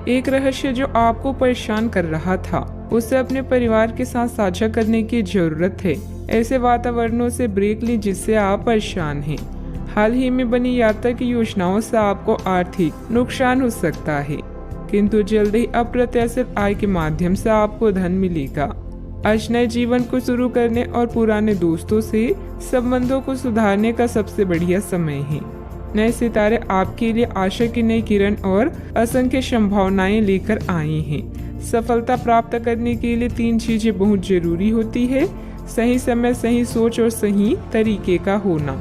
एक रहस्य जो आपको परेशान कर रहा था, उसे अपने परिवार के साथ साझा करने की जरूरत है। ऐसे वातावरणों से ब्रेक ली जिससे आप परेशान हैं। हाल ही में बनी यात्रा की योजनाओं से आपको आर्थिक नुकसान हो सकता है, किंतु जल्द ही अप्रत्याशित आय के माध्यम से आपको धन मिलेगा। आज नए जीवन को शुरू करने और पुराने दोस्तों से संबंधों को सुधारने का सबसे बढ़िया समय है। नए सितारे आपके लिए आशा की नई किरण और असंख्य संभावनाएं लेकर आए हैं। सफलता प्राप्त करने के लिए 3 चीजें बहुत जरूरी होती है: सही समय, सही सोच और सही तरीके का होना।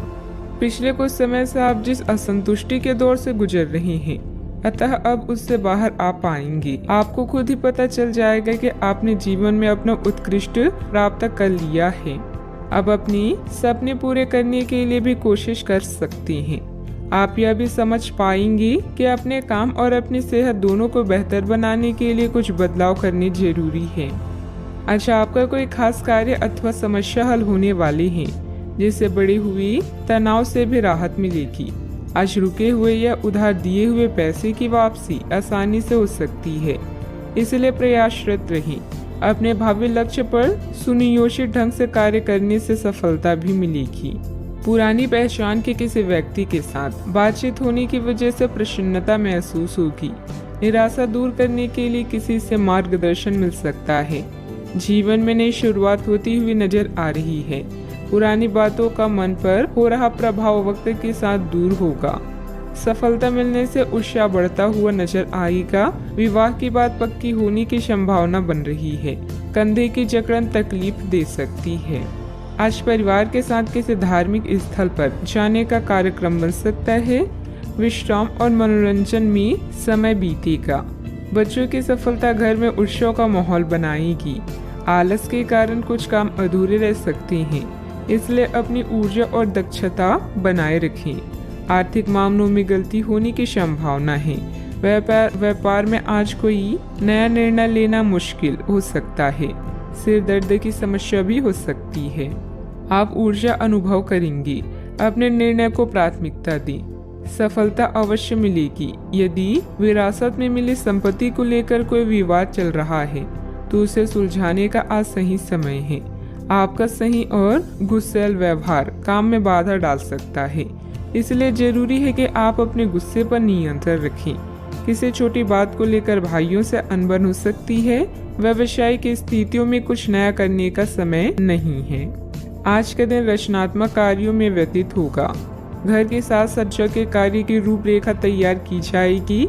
पिछले कुछ समय से आप जिस असंतुष्टि के दौर से गुजर रहे हैं, अतः अब उससे बाहर आ पाएंगे। आपको खुद ही पता चल जाएगा कि आपने जीवन में अपना उत्कृष्ट प्राप्त कर लिया है। अब अपनी सपने पूरे करने के लिए भी कोशिश कर सकते हैं। आप यह भी समझ पाएंगे कि अपने काम और अपनी सेहत दोनों को बेहतर बनाने के लिए कुछ बदलाव करने जरूरी है। अच्छा, आपका कोई खास कार्य अथवा समस्या हल होने वाली है, जिससे बढ़ी हुई तनाव से भी राहत मिलेगी। आज रुके हुए या उधार दिए हुए पैसे की वापसी आसानी से हो सकती है, इसलिए प्रयासरत रहें। अपने भावी लक्ष्य पर सुनियोजित ढंग से कार्य करने से सफलता भी मिलेगी। पुरानी पहचान के किसी व्यक्ति के साथ बातचीत होने की वजह से प्रसन्नता महसूस होगी। निराशा दूर करने के लिए किसी से मार्गदर्शन मिल सकता है। जीवन में नई शुरुआत होती हुई नजर आ रही है। पुरानी बातों का मन पर हो रहा प्रभाव वक्त के साथ दूर होगा। सफलता मिलने से उत्साह बढ़ता हुआ नजर आएगा। विवाह की बात पक्की होने की संभावना बन रही है। कंधे की जकड़न तकलीफ दे सकती है। आज परिवार के साथ किसी धार्मिक स्थल पर जाने का कार्यक्रम बन सकता है। विश्राम और मनोरंजन में समय बीतेगा। बच्चों की सफलता घर में उत्सव का माहौल बनाएगी। आलस के कारण कुछ काम अधूरे रह सकते हैं, इसलिए अपनी ऊर्जा और दक्षता बनाए रखें। आर्थिक मामलों में गलती होने की संभावना है। व्यापार में आज कोई नया निर्णय लेना मुश्किल हो सकता है। सिर दर्द की समस्या भी हो सकती है। आप ऊर्जा अनुभव करेंगे। अपने निर्णय को प्राथमिकता दें। सफलता अवश्य मिलेगी। यदि विरासत में मिली संपत्ति को लेकर कोई विवाद चल रहा है, तो उसे सुलझाने का आज सही समय है। आपका सही और गुस्सैल व्यवहार काम में बाधा डाल सकता है, इसलिए जरूरी है कि आप अपने गुस्से पर नियंत्रण रखें। किसी छोटी बात को लेकर भाइयों से अनबन हो सकती है। व्यवसायिक स्थितियों में कुछ नया करने का समय नहीं है। आज का दिन रचनात्मक कार्यों में व्यतीत होगा। घर के साथ सज्जा के कार्य की रूपरेखा तैयार की जाएगी।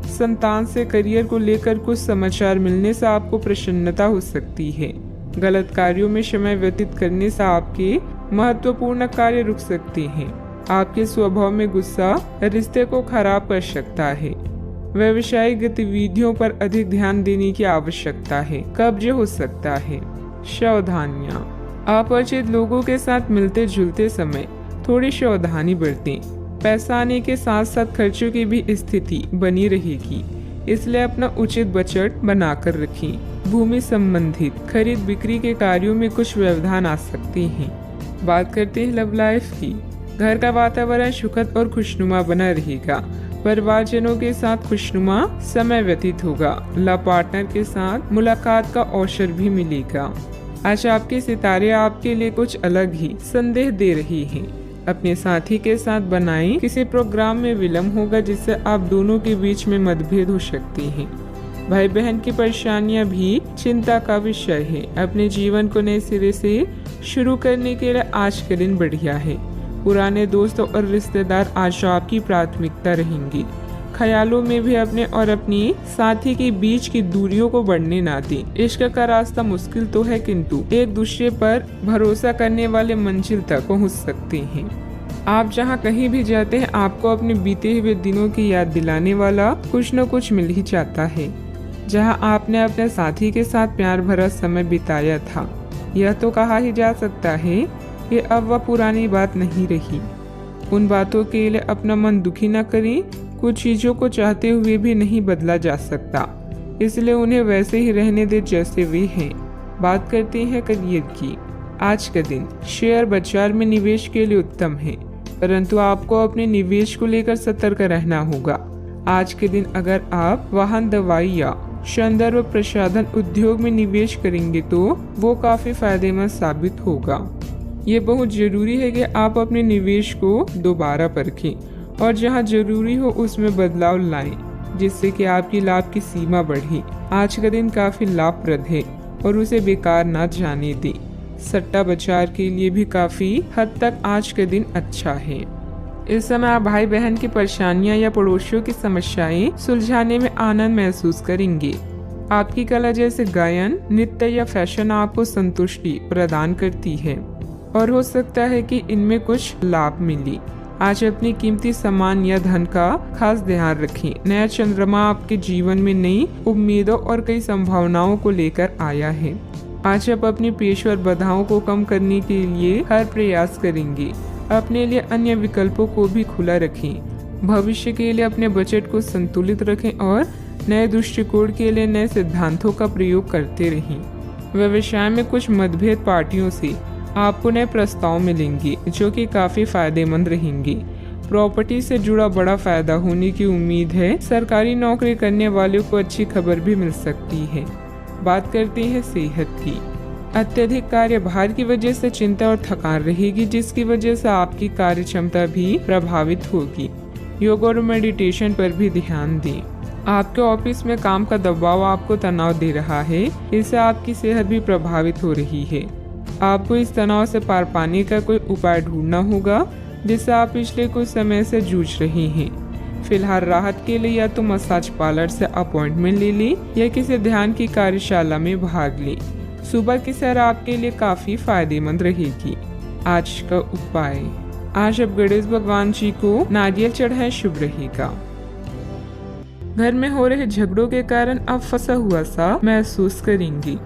संतान से करियर को लेकर कुछ समाचार मिलने से आपको प्रसन्नता हो सकती है। गलत कार्यों में समय व्यतीत करने से आपके महत्वपूर्ण कार्य रुक सकते हैं। आपके स्वभाव में गुस्सा रिश्ते को खराब कर सकता है। व्यावसायिक गतिविधियों पर अधिक ध्यान देने की आवश्यकता है। कब्ज हो सकता है। सावधानियां। अपरिचित लोगों के साथ मिलते जुलते समय थोड़ी सावधानी बरतें। पैसा आने के साथ साथ खर्चों की भी स्थिति बनी रहेगी, इसलिए अपना उचित बजट बनाकर रखें। भूमि संबंधित खरीद बिक्री के कार्यों में कुछ व्यवधान आ सकते हैं। बात करते हैं लव लाइफ की। घर का वातावरण सुखद और खुशनुमा बना रहेगा। परिवारजनों के साथ खुशनुमा समय व्यतीत होगा। लव पार्टनर के साथ मुलाकात का अवसर भी मिलेगा। आज आपके सितारे आपके लिए कुछ अलग ही संदेश दे रही हैं। अपने साथी के साथ बनाएं। किसी प्रोग्राम में विलम्ब होगा, जिससे आप दोनों के बीच में मतभेद हो सकते हैं। भाई बहन की परेशानियां भी चिंता का विषय है। अपने जीवन को नए सिरे से शुरू करने के लिए आज का दिन बढ़िया है। पुराने दोस्तों और रिश्तेदार आज आपकी प्राथमिकता रहेंगी। ख्यालों में भी अपने और अपनी साथी के बीच की दूरियों को बढ़ने ना दें। इश्क का रास्ता मुश्किल तो है, किंतु एक दूसरे पर भरोसा करने वाले मंजिल तक पहुंच सकते हैं। आप जहां कहीं भी जाते हैं, आपको अपने बीते हुए दिनों की याद दिलाने वाला कुछ न कुछ मिल ही जाता है। जहां आपने अपने साथी के साथ प्यार भरा समय बिताया था, यह तो कहा ही जा सकता है कि अब वह पुरानी बात नहीं रही। उन बातों के लिए अपना मन दुखी न करें। कुछ चीजों को चाहते हुए भी नहीं बदला जा सकता, इसलिए उन्हें वैसे ही रहने दे जैसे वे हैं। बात करते हैं करियर की। आज का दिन शेयर बाजार में निवेश के लिए उत्तम है, परंतु आपको अपने निवेश को लेकर सतर्क रहना होगा। आज के दिन अगर आप वाहन, दवाई या सौंदर्य प्रसाधन उद्योग में निवेश करेंगे तो वो काफी फायदेमंद साबित होगा। ये बहुत जरूरी है कि आप अपने निवेश को दोबारा परखें और जहां जरूरी हो उसमें बदलाव लाएं, जिससे कि आपकी लाभ की सीमा बढ़े। आज का दिन काफी लाभप्रद है और उसे बेकार ना जाने दें। सट्टा बाजार के लिए भी काफी हद तक आज का दिन अच्छा है। इस समय आप भाई बहन की परेशानियां या पड़ोसियों की समस्याएं सुलझाने में आनंद महसूस करेंगे। आपकी कला जैसे गायन, नृत्य या फैशन आपको संतुष्टि प्रदान करती है और हो सकता है कि इनमें कुछ लाभ मिले। आज अपनी कीमती सामान या धन का खास ध्यान रखें। नया चंद्रमा आपके जीवन में नई उम्मीदों और कई संभावनाओं को लेकर आया है। आज आप अपनी पेशेवर बाधाओं को कम करने के लिए हर प्रयास करेंगे। अपने लिए अन्य विकल्पों को भी खुला रखें। भविष्य के लिए अपने बजट को संतुलित रखें और नए दृष्टिकोण के लिए नए सिद्धांतों का प्रयोग करते रहें। व्यवसाय में कुछ मतभेद पार्टियों से आपको नए प्रस्ताव मिलेंगे जो कि काफी फायदेमंद रहेंगे। प्रॉपर्टी से जुड़ा बड़ा फायदा होने की उम्मीद है। सरकारी नौकरी करने वालों को अच्छी खबर भी मिल सकती है। बात करते हैं सेहत की। अत्यधिक कार्यभार की वजह से चिंता और थकान रहेगी, जिसकी वजह से आपकी कार्य क्षमता भी प्रभावित होगी। योग और मेडिटेशन पर भी ध्यान दें। आपके ऑफिस में काम का दबाव आपको तनाव दे रहा है, इससे आपकी सेहत भी प्रभावित हो रही है। आपको इस तनाव से पार पाने का कोई उपाय ढूंढना होगा जिससे आप पिछले कुछ समय से जूझ रहे हैं। फिलहाल राहत के लिए या तो मसाज पार्लर से अपॉइंटमेंट ले लें या किसी ध्यान की कार्यशाला में भाग लें। सुबह की सैर आपके लिए काफी फायदेमंद रहेगी। आज का उपाय, आज आप गणेश भगवान जी को नारियल चढ़ाएं, शुभ रहेगा। घर में हो रहे झगड़ों के कारण आप फंसा हुआ सा महसूस करेंगी।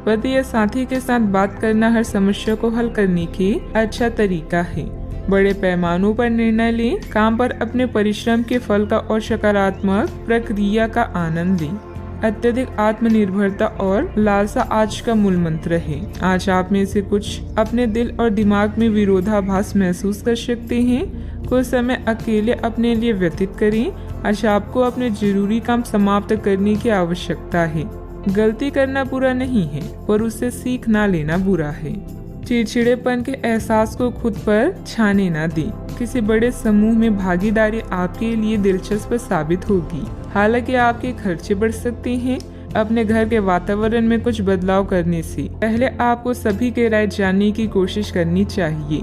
पति या साथी के साथ बात करना हर समस्या को हल करने की अच्छा तरीका है। बड़े पैमानों पर निर्णय लें। काम पर अपने परिश्रम के फल का और सकारात्मक प्रक्रिया का आनंद लें। अत्यधिक आत्मनिर्भरता और लालसा आज का मूल मंत्र है। आज आप में से कुछ अपने दिल और दिमाग में विरोधाभास महसूस कर सकते हैं। कुछ समय अकेले अपने लिए व्यतीत करें। आज आपको अपने जरूरी काम समाप्त करने की आवश्यकता है। गलती करना बुरा नहीं है, पर उससे सीख ना लेना बुरा है। चिड़चिड़ेपन के एहसास को खुद पर छाने ना दें। किसी बड़े समूह में भागीदारी आपके लिए दिलचस्प साबित होगी। हालांकि आपके खर्चे बढ़ सकते हैं। अपने घर के वातावरण में कुछ बदलाव करने से पहले आपको सभी की राय जानने की कोशिश करनी चाहिए।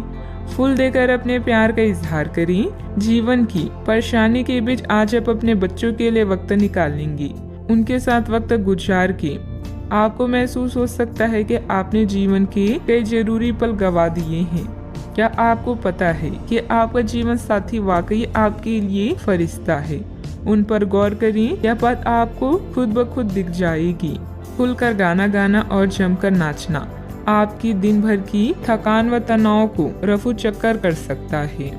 फूल देकर अपने प्यार का इजहार करें। जीवन की परेशानी के बीच आज आप अपने बच्चों के लिए वक्त निकालेंगे। उनके साथ वक्त गुजार के आपको महसूस हो सकता है कि आपने जीवन के कई जरूरी पल गवा दिए हैं। क्या आपको पता है कि आपका जीवन साथी वाकई आपके लिए फरिश्ता है? उन पर गौर करें। यह बात आपको खुद ब खुद दिख जाएगी। खुलकर गाना गाना और जमकर नाचना आपकी दिन भर की थकान व तनाव को रफू चक्कर कर सकता है।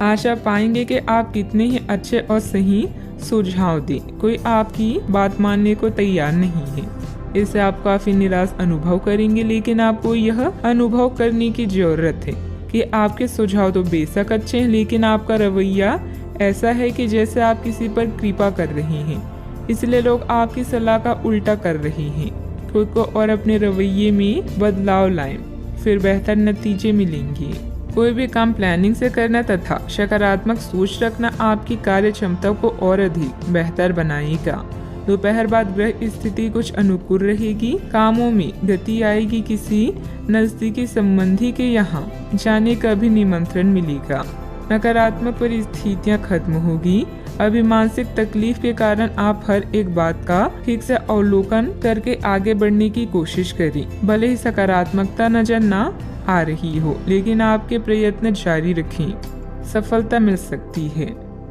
आज आप पाएंगे कि आप कितने ही अच्छे और सही सुझाव दें। कोई आपकी बात मानने को तैयार नहीं है। इससे आप काफी निराश अनुभव करेंगे, लेकिन आपको यह अनुभव करने की जरूरत है कि आपके सुझाव तो बेशक अच्छे हैं, लेकिन आपका रवैया ऐसा है कि जैसे आप किसी पर कृपा कर रहे हैं, इसलिए लोग आपकी सलाह का उल्टा कर रहे हैं। खुद को और अपने रवैये में बदलाव लाएं, फिर बेहतर नतीजे मिलेंगे। कोई भी काम प्लानिंग से करना तथा सकारात्मक सोच रखना आपकी कार्य क्षमता को और अधिक बेहतर बनाएगा। दोपहर बाद ग्रह स्थिति कुछ अनुकूल रहेगी। कामों में गति आएगी। किसी नजदीकी संबंधी के यहाँ जाने का भी निमंत्रण मिलेगा। नकारात्मक परिस्थितियाँ खत्म होगी। अभी मानसिक तकलीफ के कारण आप हर एक बात का ठीक से अवलोकन करके आगे बढ़ने की कोशिश करें। भले ही सकारात्मकता नजर ना आ रही हो, लेकिन आपके प्रयत्न जारी रखें, सफलता मिल सकती है।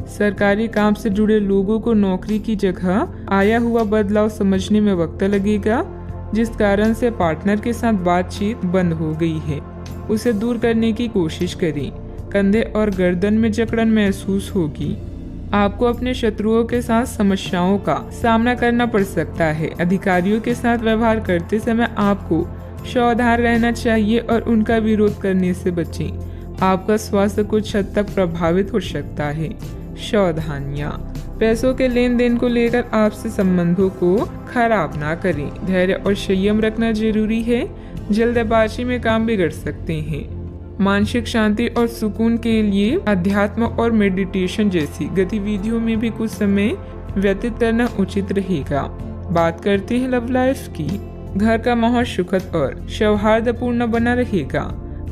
सरकारी काम से जुड़े लोगों को नौकरी की जगह आया हुआ बदलाव समझने में वक्त लगेगा, जिस कारण से पार्टनर के साथ बातचीत बंद हो गई है, उसे दूर करने की कोशिश करें। कंधे और गर्दन में जकड़न महसूस होगी। आपको अपने शत्रुओं के साथ समस्याओं का सामना करना पड़ सकता है। अधिकारियों के साथ व्यवहार करते समय आपको सावधान रहना चाहिए और उनका विरोध करने से बचें। आपका स्वास्थ्य कुछ हद तक प्रभावित हो सकता है। सावधानियां, पैसों के लेन देन को लेकर आपसे संबंधों को खराब ना करें। धैर्य और संयम रखना जरूरी है, जल्दबाजी में काम बिगड़ सकते हैं। मानसिक शांति और सुकून के लिए अध्यात्म और मेडिटेशन जैसी गतिविधियों में भी कुछ समय व्यतीत करना उचित रहेगा। बात करते हैं लव लाइफ की। घर का माहौल सुखद और सौहार्दपूर्ण बना रहेगा।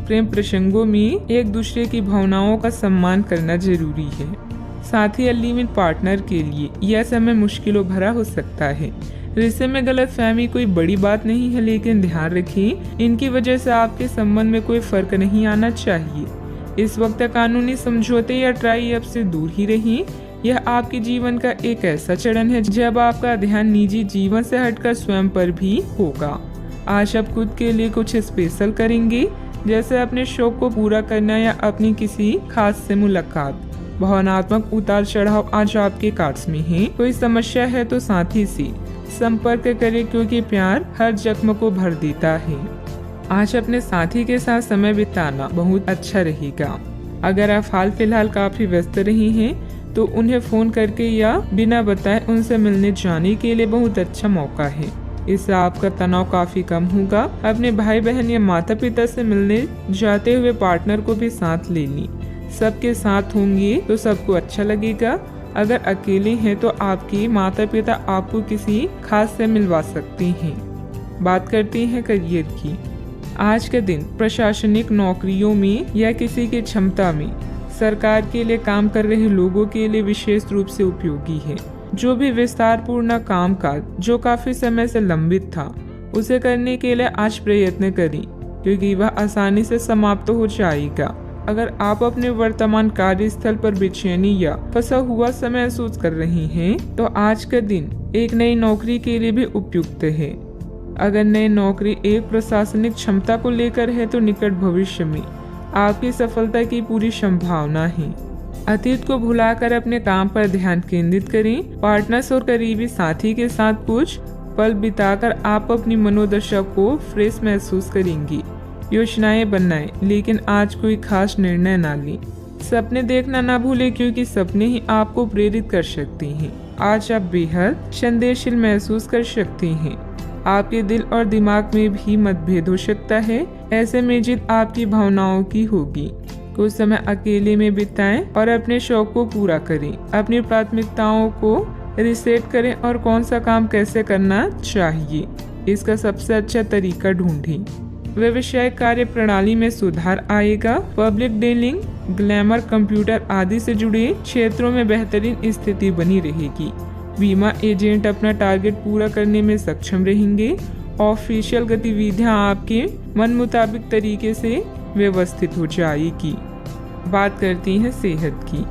प्रेम प्रसंगों में एक दूसरे की भावनाओं का सम्मान करना जरूरी है। साथ ही लिव-इन पार्टनर के लिए यह समय मुश्किलों भरा हो सकता है। रिश्ते में गलतफहमी कोई बड़ी बात नहीं है, लेकिन ध्यान रखें इनकी वजह से आपके संबंध में कोई फर्क नहीं आना चाहिए। इस वक्त कानूनी समझौते या ट्राई अप से दूर ही रहें। यह आपके जीवन का एक ऐसा चरण है जब आपका ध्यान निजी जीवन से हटकर स्वयं पर भी होगा। आज आप खुद के लिए कुछ स्पेशल करेंगे, जैसे अपने शौक को पूरा करना या अपनी किसी खास से मुलाकात। भावनात्मक उतार चढ़ाव आज आपके कार्ड्स में है। कोई समस्या है तो साथी से संपर्क करें, क्योंकि प्यार हर जख्म को भर देता है। आज अपने साथी के साथ समय बिताना बहुत अच्छा रहेगा। अगर आप हाल फिलहाल काफी व्यस्त रहे हैं तो उन्हें फोन करके या बिना बताए उनसे मिलने जाने के लिए बहुत अच्छा मौका है। इससे आपका तनाव काफी कम होगा। अपने भाई बहन या माता पिता से मिलने जाते हुए पार्टनर को भी साथ ले ली। सबके साथ होंगे तो सबको अच्छा लगेगा। अगर अकेले हैं तो आपके माता पिता आपको किसी खास से मिलवा सकते हैं। बात करते हैं करियर की। आज के दिन प्रशासनिक नौकरियों में या किसी की क्षमता में सरकार के लिए काम कर रहे लोगों के लिए विशेष रूप से उपयोगी है। जो भी विस्तार पूर्ण कामकाज जो काफी समय से लंबित था, उसे करने के लिए आज प्रयत्न करें, क्योंकि वह आसानी से समाप्त हो जाएगा। अगर आप अपने वर्तमान कार्यस्थल पर बेचैनी या फंसा हुआ समय महसूस कर रहे हैं, तो आज का दिन एक नई नौकरी के लिए भी उपयुक्त है। अगर नई नौकरी एक प्रशासनिक क्षमता को लेकर है तो निकट भविष्य में आपकी सफलता की पूरी संभावना है। अतीत को भुलाकर अपने काम पर ध्यान केंद्रित करें। पार्टनर्स और करीबी साथी के साथ कुछ पल बिताकर आप अपनी मनोदशा को फ्रेश महसूस करेंगी। योजनाएं बनाएं, लेकिन आज कोई खास निर्णय ना लें। सपने देखना ना भूलें, क्योंकि सपने ही आपको प्रेरित कर सकते हैं। आज आप बेहद संदेशशील महसूस कर सकते हैं। आपके दिल और दिमाग में भी मतभेद हो सकता है। ऐसे में जीत आपकी भावनाओं की होगी। कुछ समय अकेले में बिताएं और अपने शौक को पूरा करें। अपनी प्राथमिकताओं को रिसेट करें और कौन सा काम कैसे करना चाहिए, इसका सबसे अच्छा तरीका ढूंढें। व्यवसायिक कार्य प्रणाली में सुधार आएगा। पब्लिक डीलिंग, ग्लैमर, कंप्यूटर आदि से जुड़े क्षेत्रों में बेहतरीन स्थिति बनी रहेगी। बीमा एजेंट अपना टारगेट पूरा करने में सक्षम रहेंगे। ऑफिशियल गतिविधियां आपके मन मुताबिक तरीके से व्यवस्थित हो जाएगी। बात करती हैं सेहत की।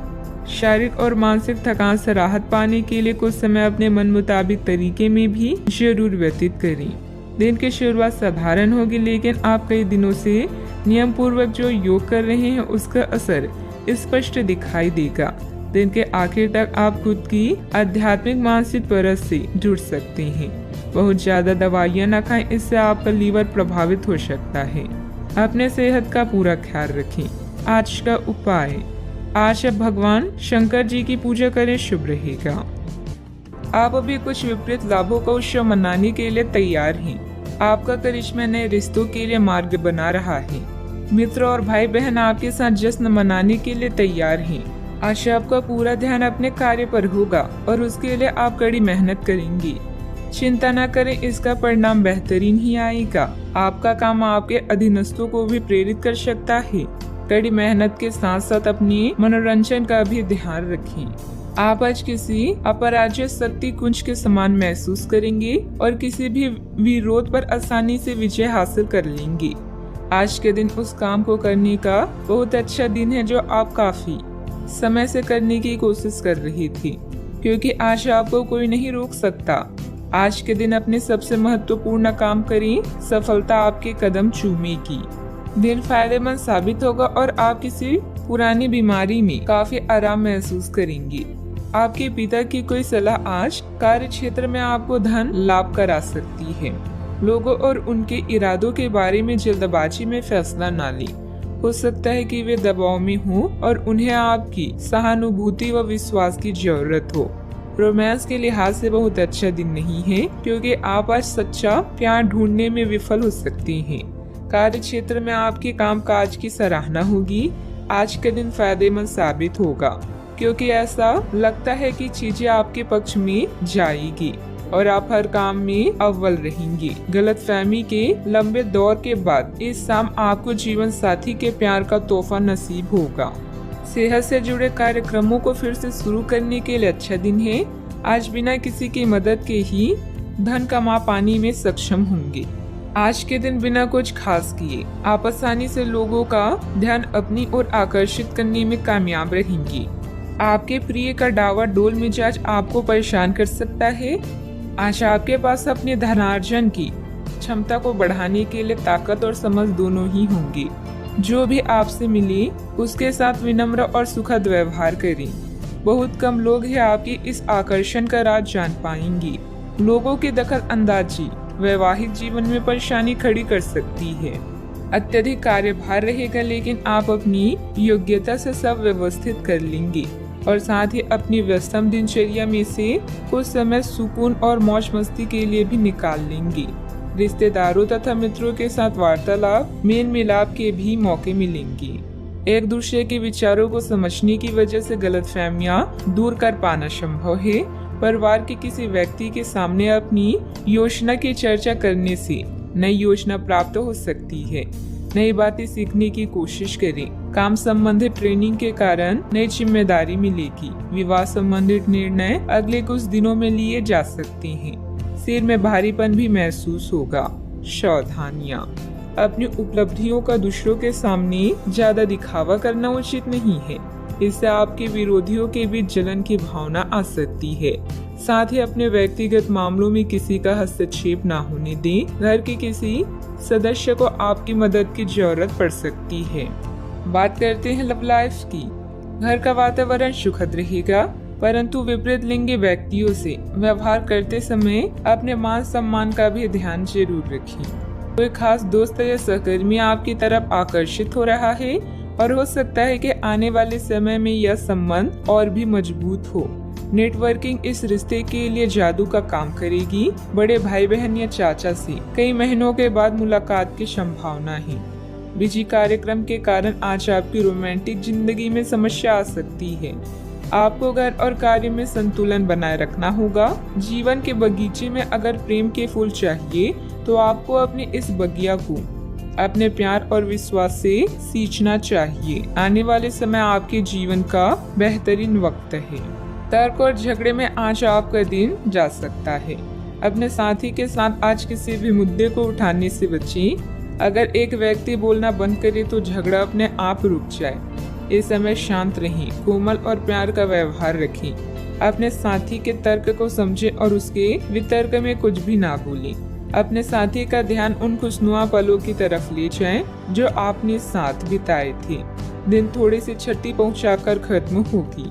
शारीरिक और मानसिक थकान से राहत पाने के लिए कुछ समय अपने मन मुताबिक तरीके में भी जरूर व्यतीत करें। दिन की शुरुआत साधारण होगी, लेकिन आप कई दिनों से नियम पूर्वक जो योग कर रहे हैं उसका असर स्पष्ट दिखाई देगा। दिन के आखिर तक आप खुद की आध्यात्मिक मानसिक परत से जुड़ सकते हैं। बहुत ज्यादा दवाइयाँ न खाएं, इससे आपका लीवर प्रभावित हो सकता है। अपने सेहत का पूरा ख्याल रखें। आज का उपाय, आज आप भगवान शंकर जी की पूजा करें, शुभ रहेगा। आप अभी कुछ विपरीत लाभों का उत्सव मनाने के लिए तैयार हैं। आपका करिश्मा नए रिश्तों के लिए मार्ग बना रहा है। मित्र और भाई बहन आपके साथ जश्न मनाने के लिए तैयार हैं। आज आपका पूरा ध्यान अपने कार्य पर होगा और उसके लिए आप कड़ी मेहनत करेंगे। चिंता न करें, इसका परिणाम बेहतरीन ही आएगा। आपका काम आपके अधीनस्थों को भी प्रेरित कर सकता है। कड़ी मेहनत के साथ साथ अपने मनोरंजन का भी ध्यान रखें। आप आज किसी अपराजय शक्ति कुंज के समान महसूस करेंगे और किसी भी विरोध पर आसानी से विजय हासिल कर लेंगे। आज के दिन उस काम को करने का बहुत अच्छा दिन है जो आप काफी समय से करने की कोशिश कर रही थी, क्योंकि आज आपको कोई नहीं रोक सकता। आज के दिन अपने सबसे महत्वपूर्ण काम करें, सफलता आपके कदम चूमेगी। दिन फायदेमंद साबित होगा और आप किसी पुरानी बीमारी में काफी आराम महसूस करेंगे। आपके पिता की कोई सलाह आज कार्य क्षेत्र में आपको धन लाभ करा सकती है। लोगों और उनके इरादों के बारे में जल्दबाजी में फैसला न लें। हो सकता है कि वे दबाव में हों और उन्हें आपकी सहानुभूति व विश्वास की जरूरत हो। रोमांस के लिहाज से बहुत अच्छा दिन नहीं है, क्योंकि आप आज सच्चा प्यार ढूंढने में विफल हो सकती हैं। कार्य क्षेत्र में आपके कामकाज की सराहना होगी। आज का दिन फायदेमंद साबित होगा, क्योंकि ऐसा लगता है कि चीजें आपके पक्ष में जाएगी और आप हर काम में अव्वल रहेंगी। गलतफहमी के लंबे दौर के बाद इस शाम आपको जीवन साथी के प्यार का तोहफा नसीब होगा। सेहत से जुड़े कार्यक्रमों को फिर से शुरू करने के लिए अच्छा दिन है। आज बिना किसी की मदद के ही धन कमा पाने में सक्षम होंगे। आज के दिन बिना कुछ खास किए आप आसानी से लोगों का ध्यान अपनी ओर आकर्षित करने में कामयाब रहेंगी। आपके प्रिय का डावाडोल मिजाज आपको परेशान कर सकता है। आज आपके पास अपने धनार्जन की क्षमता को बढ़ाने के लिए ताकत और समझ दोनों ही होंगी। जो भी आपसे मिले उसके साथ विनम्र और सुखद व्यवहार करें। बहुत कम लोग हैं आपकी इस आकर्षण का राज जान पाएंगे। लोगों की दखल अंदाजी वैवाहिक जीवन में परेशानी खड़ी कर सकती है। अत्यधिक कार्यभार रहेगा, लेकिन आप अपनी योग्यता से सब व्यवस्थित कर लेंगे और साथ ही अपनी व्यस्तम दिनचर्या में से कुछ समय सुकून और मौज मस्ती के लिए भी निकाल लेंगे। रिश्तेदारों तथा मित्रों के साथ वार्तालाप, मेल मिलाप के भी मौके मिलेंगे। एक दूसरे के विचारों को समझने की वजह से गलतफहमियां दूर कर पाना संभव है। परिवार के किसी व्यक्ति के सामने अपनी योजना की चर्चा करने से नई योजना प्राप्त हो सकती है। नई बातें सीखने की कोशिश करें। काम संबंधित ट्रेनिंग के कारण नई जिम्मेदारी मिलेगी। विवाह संबंधित निर्णय अगले कुछ दिनों में लिए जा सकते हैं। सिर में भारीपन भी महसूस होगा। सावधानियां, अपनी उपलब्धियों का दूसरों के सामने ज्यादा दिखावा करना उचित नहीं है। इससे आपके विरोधियों के बीच जलन की भावना आ सकती है। साथ ही अपने व्यक्तिगत मामलों में किसी का हस्तक्षेप न होने दें। घर के किसी सदस्य को आपकी मदद की जरूरत पड़ सकती है। बात करते हैं लव लाइफ की। घर का वातावरण सुखद रहेगा, परंतु विपरीत लिंगी व्यक्तियों से व्यवहार करते समय अपने मान सम्मान का भी ध्यान जरूर रखें। कोई खास दोस्त या सहकर्मी आपकी तरफ आकर्षित हो रहा है और हो सकता है कि आने वाले समय में यह संबंध और भी मजबूत हो। नेटवर्किंग इस रिश्ते के लिए जादू का काम करेगी। बड़े भाई बहन या चाचा से कई महीनों के बाद मुलाकात की संभावना है। बिजी कार्यक्रम के कारण आज आपकी रोमांटिक जिंदगी में समस्या आ सकती है। आपको घर और कार्य में संतुलन बनाए रखना होगा। जीवन के बगीचे में अगर प्रेम के फूल चाहिए तो आपको अपने इस बगिया को अपने प्यार और विश्वास से सींचना चाहिए। आने वाले समय आपके जीवन का बेहतरीन वक्त है। तर्क और झगड़े में आज आपका दिन जा सकता है। अपने साथी के साथ आज किसी भी मुद्दे को उठाने से बचें। अगर एक व्यक्ति बोलना बंद करे तो झगड़ा अपने आप रुक जाए। इस समय शांत रहें, कोमल और प्यार का व्यवहार रखें। अपने साथी के तर्क को समझें और उसके वितर्क में कुछ भी ना भूलें। अपने साथी का ध्यान उन खुशनुमा पलों की तरफ ले जाएं जो आपने साथ बिताए थे। दिन थोड़ी सी छठी पहुंचाकर खत्म होगी।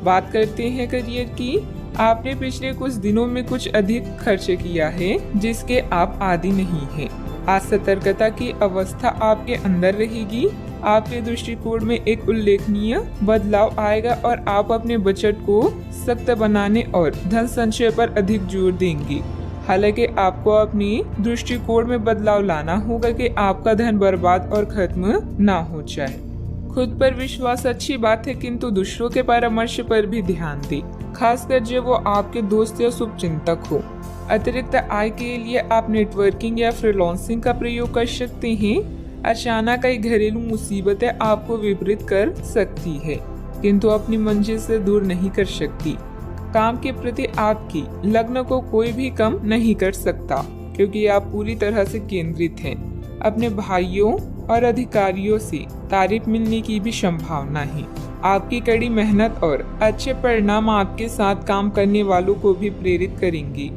बात करते हैं करियर की। आपने पिछले कुछ दिनों में कुछ अधिक खर्च किया है जिसके आप आदी नहीं हैं। आज सतर्कता की अवस्था आपके अंदर रहेगी। आपके दृष्टिकोण में एक उल्लेखनीय बदलाव आएगा और आप अपने बजट को सख्त बनाने और धन संचय पर अधिक जोर देंगे। हालांकि आपको अपनी दृष्टिकोण में बदलाव लाना होगा कि आपका धन बर्बाद और खत्म ना हो जाए। खुद पर विश्वास अच्छी बात है, किंतु दूसरों के परामर्श पर भी ध्यान दें, खासकर जब वो आपके दोस्त या शुभचिंतक हो। अतिरिक्त आय के लिए आप नेटवर्किंग या फ्रीलांसिंग का प्रयोग कर सकते हैं। अचानक कई घरेलू मुसीबतें आपको विपरीत कर सकती है, किंतु अपनी मंजिल से दूर नहीं कर सकती। काम के प्रति आपकी लगन को कोई भी कम नहीं कर सकता, क्योंकि आप पूरी तरह से केंद्रित हैं। अपने भाइयों और अधिकारियों से तारीफ मिलने की भी संभावना है। आपकी कड़ी मेहनत और अच्छे परिणाम आपके साथ काम करने वालों को भी प्रेरित करेंगे।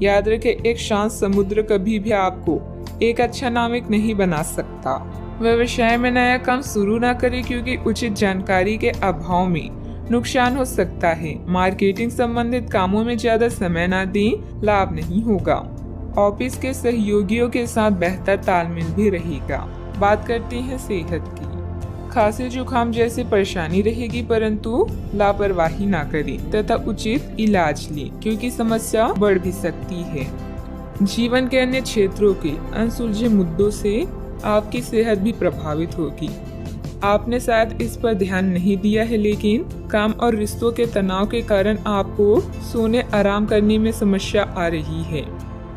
याद रखें, एक शांत समुद्र कभी भी आपको एक अच्छा नाविक नहीं बना सकता। व्यवसाय में नया काम शुरू न करें, क्योंकि उचित जानकारी के अभाव में नुकसान हो सकता है। मार्केटिंग संबंधित कामों में ज्यादा समय न दें, लाभ नहीं होगा। ऑफिस के सहयोगियों के साथ बेहतर तालमेल भी रहेगा। बात करते हैं सेहत की। खांसी जुकाम जैसी परेशानी रहेगी, परंतु लापरवाही ना करें तथा उचित इलाज लें, क्योंकि समस्या बढ़ भी सकती है। जीवन के अन्य क्षेत्रों के अनसुलझे मुद्दों से आपकी सेहत भी प्रभावित होगी। आपने शायद इस पर ध्यान नहीं दिया है, लेकिन काम और रिश्तों के तनाव के कारण आपको सोने आराम करने में समस्या आ रही है।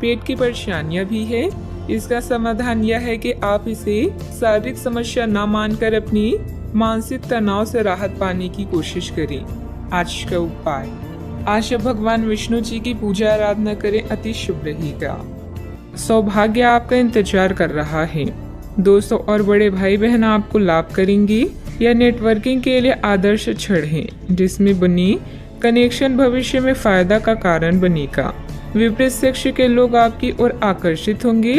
पेट की परेशानियां भी है। इसका समाधान यह है कि आप इसे शारीरिक समस्या न मानकर अपनी मानसिक तनाव से राहत पाने की कोशिश करें। आज का उपाय, आज भगवान विष्णु जी की पूजा आराधना करें, अति शुभ रहेगा। सौभाग्य आपका इंतजार कर रहा है। दोस्तों और बड़े भाई बहन आपको लाभ करेंगे। यह नेटवर्किंग के लिए आदर्श क्षण है, जिसमें बनी कनेक्शन भविष्य में फायदा का कारण बनेगा। विपरीत सेक्स के लोग आपकी ओर आकर्षित होंगे।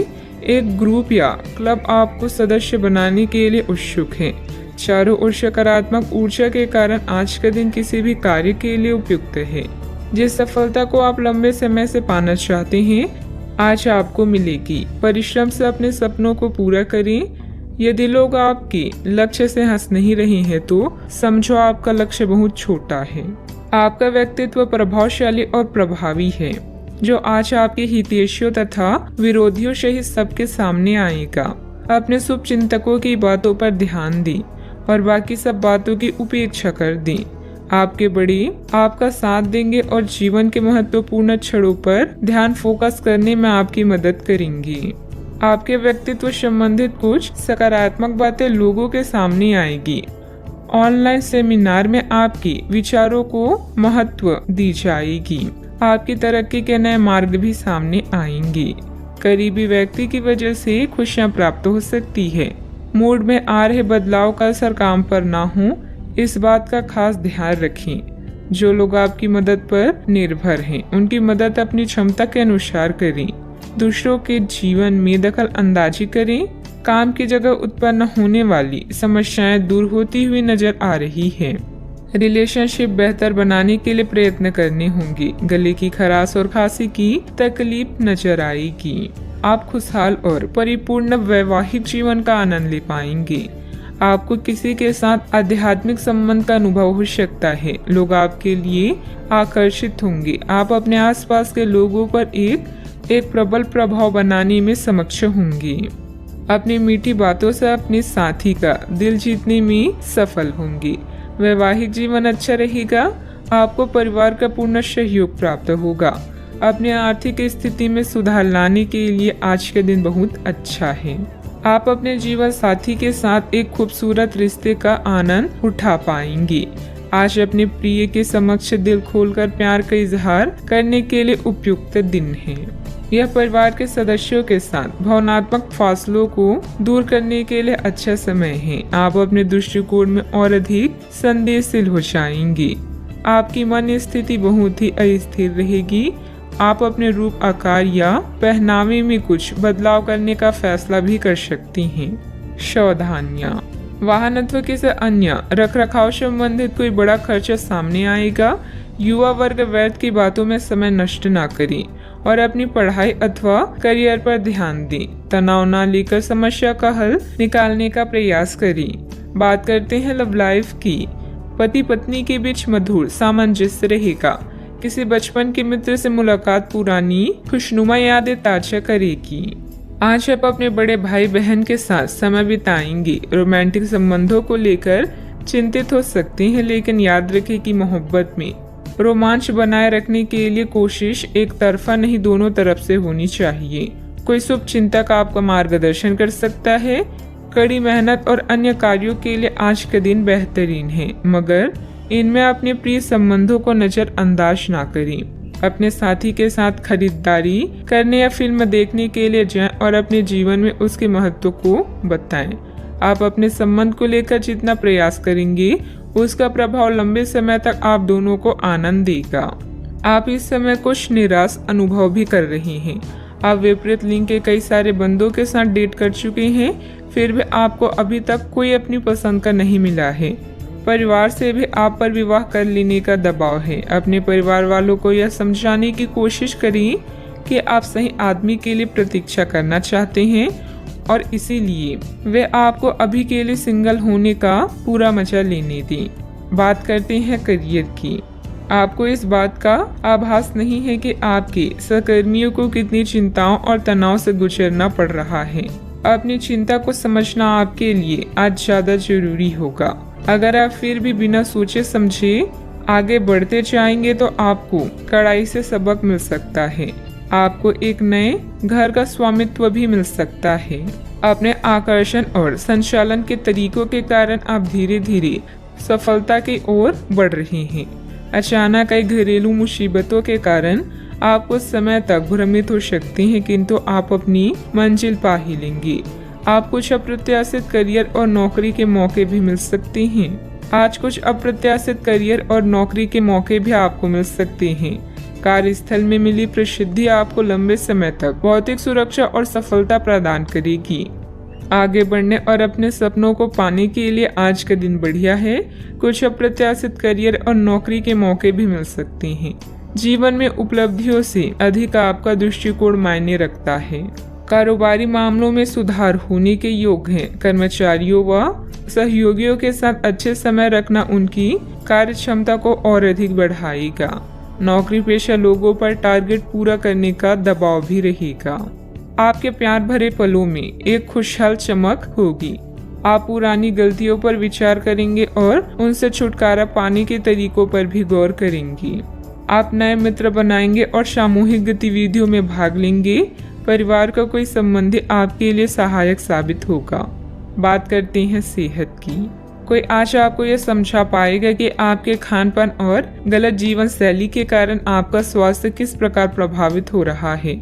एक ग्रुप या क्लब आपको सदस्य बनाने के लिए उत्सुक है। चारों ओर सकारात्मक ऊर्जा के कारण आज का दिन किसी भी कार्य के लिए उपयुक्त है। जिस सफलता को आप लंबे समय से पाना चाहते हैं, आज आपको मिलेगी। परिश्रम से अपने सपनों को पूरा करें। यदि लोग आपके लक्ष्य से हंस नहीं रहे हैं, तो समझो आपका लक्ष्य बहुत छोटा है। आपका व्यक्तित्व प्रभावशाली और प्रभावी है, जो आज आपके हितैषियों तथा विरोधियों सहित सबके सामने आएगा। अपने शुभ चिंतकों की बातों पर ध्यान दें और बाकी सब बातों की उपेक्षा कर दें। आपके बड़े आपका साथ देंगे और जीवन के महत्वपूर्ण क्षणों पर ध्यान फोकस करने में आपकी मदद करेंगे। आपके व्यक्तित्व संबंधित कुछ सकारात्मक बातें लोगों के सामने आएगी। ऑनलाइन सेमिनार में आपके विचारों को महत्व दी जाएगी। आपकी तरक्की के नए मार्ग भी सामने आएंगे। करीबी व्यक्ति की वजह से खुशियां प्राप्त हो सकती है। मूड में आ रहे बदलाव का असर काम पर ना हो, इस बात का खास ध्यान रखें। जो लोग आपकी मदद पर निर्भर हैं, उनकी मदद अपनी क्षमता के अनुसार करें। दूसरों के जीवन में दखल अंदाजी करें। काम की जगह उत्पन्न होने वाली समस्याएं दूर होती हुई नजर आ रही है। रिलेशनशिप बेहतर बनाने के लिए प्रयत्न करने होंगे। गले की खराश और खांसी की तकलीफ नजर आएगी। आप खुशहाल और परिपूर्ण वैवाहिक जीवन का आनंद ले पाएंगे। आपको किसी के साथ आध्यात्मिक संबंध का अनुभव हो सकता है। लोग आपके लिए आकर्षित होंगे। आप अपने आसपास के लोगों पर एक प्रबल प्रभाव बनाने में सक्षम होंगे। अपनी मीठी बातों से अपने साथी का दिल जीतने में सफल होंगे। वैवाहिक जीवन अच्छा रहेगा। आपको परिवार का पूर्ण सहयोग प्राप्त होगा। अपने आर्थिक स्थिति में सुधार लाने के लिए आज का दिन बहुत अच्छा है। आप अपने जीवन साथी के साथ एक खूबसूरत रिश्ते का आनंद उठा पाएंगे। आज अपने प्रिय के समक्ष दिल खोलकर प्यार का इजहार करने के लिए उपयुक्त दिन है। यह परिवार के सदस्यों के साथ भावनात्मक फासलों को दूर करने के लिए अच्छा समय है। आप अपने दृष्टिकोण में और अधिक संवेदनशील हो जाएंगे। आपकी मन स्थिति बहुत ही अस्थिर रहेगी। आप अपने रूप, आकार या पहनावे में कुछ बदलाव करने का फैसला भी कर सकती हैं। सावधानियां, वाहनत्व के से अन्य रखरखाव संबंधित कोई बड़ा खर्चा सामने आएगा। युवा वर्ग व्यर्थ की बातों में समय नष्ट ना करें और अपनी पढ़ाई अथवा करियर पर ध्यान दें। तनाव न लेकर समस्या का हल निकालने का प्रयास करें। बात करते हैं लव लाइफ की। पति पत्नी के बीच मधुर सामंजस्य रहेगा। किसी बचपन के मित्र से मुलाकात पुरानी खुशनुमा यादें ताजा करेगी। आज आप अपने बड़े भाई बहन के साथ समय बिताएंगे। रोमांटिक संबंधों को लेकर चिंतित हो सकते हैं, लेकिन याद रखें कि मोहब्बत में रोमांच बनाए रखने के लिए कोशिश एक तरफा नहीं, दोनों तरफ से होनी चाहिए। कोई शुभ चिंतक आपका मार्गदर्शन कर सकता है। कड़ी मेहनत और अन्य कार्यों के लिए आज का दिन बेहतरीन है, मगर इनमें अपने प्रिय संबंधों को नजरअंदाज ना करें। अपने साथी के साथ खरीदारी करने या फिल्म देखने के लिए जाएं और अपने जीवन में उसके महत्व को बताएं। आप अपने संबंध को लेकर जितना प्रयास करेंगे, उसका प्रभाव लंबे समय तक आप दोनों को आनंद देगा। आप इस समय कुछ निराश अनुभव भी कर रहे हैं। आप विपरीत लिंग के कई सारे बंदों के साथ डेट कर चुके हैं, फिर भी आपको अभी तक कोई अपनी पसंद का नहीं मिला है। परिवार से भी आप पर विवाह कर लेने का दबाव है। अपने परिवार वालों को यह समझाने की कोशिश करें कि आप सही आदमी के लिए प्रतीक्षा करना चाहते हैं और इसीलिए वे आपको अभी के लिए सिंगल होने का पूरा मजा लेने दें। बात करते हैं करियर की। आपको इस बात का आभास नहीं है कि आपके सहकर्मियों को कितनी चिंताओं और तनाव से गुजरना पड़ रहा है। अपनी चिंता को समझना आपके लिए आज ज्यादा जरूरी होगा। अगर आप फिर भी बिना सोचे समझे आगे बढ़ते जाएंगे तो आपको कड़ाई से सबक मिल सकता है। आपको एक नए घर का स्वामित्व भी मिल सकता है। अपने आकर्षण और संचालन के तरीकों के कारण आप धीरे धीरे सफलता की ओर बढ़ रहे हैं। अचानक कई घरेलू मुसीबतों के कारण आप कुछ समय तक भ्रमित हो सकते हैं, किंतु आप अपनी मंजिल पा ही लेंगे। आप कुछ अप्रत्याशित करियर और नौकरी के मौके भी मिल सकते हैं। आज कुछ अप्रत्याशित करियर और नौकरी के मौके भी आपको मिल सकते हैं। कार्यस्थल में मिली प्रसिद्धि आपको लंबे समय तक भौतिक सुरक्षा और सफलता प्रदान करेगी। आगे बढ़ने और अपने सपनों को पाने के लिए आज का दिन बढ़िया है। कुछ अप्रत्याशित करियर और नौकरी के मौके भी मिल सकते हैं। जीवन में उपलब्धियों से अधिक आपका दृष्टिकोण मायने रखता है। कारोबारी मामलों में सुधार होने के योग हैं। कर्मचारियों व सहयोगियों के साथ अच्छे समय रखना उनकी कार्य क्षमता को और अधिक बढ़ाएगा। नौकरी पेशा लोगों पर टारगेट पूरा करने का दबाव भी रहेगा। आपके प्यार भरे पलों में एक खुशहाल चमक होगी। आप पुरानी गलतियों पर विचार करेंगे और उनसे छुटकारा पाने के तरीकों पर भी गौर करेंगे। आप नए मित्र बनाएंगे और सामूहिक गतिविधियों में भाग लेंगे। परिवार का कोई संबंधी आपके लिए सहायक साबित होगा। बात करते हैं सेहत की। कोई आज आपको यह समझा पाएगा कि आपके खानपान और गलत जीवन शैली के कारण आपका स्वास्थ्य किस प्रकार प्रभावित हो रहा है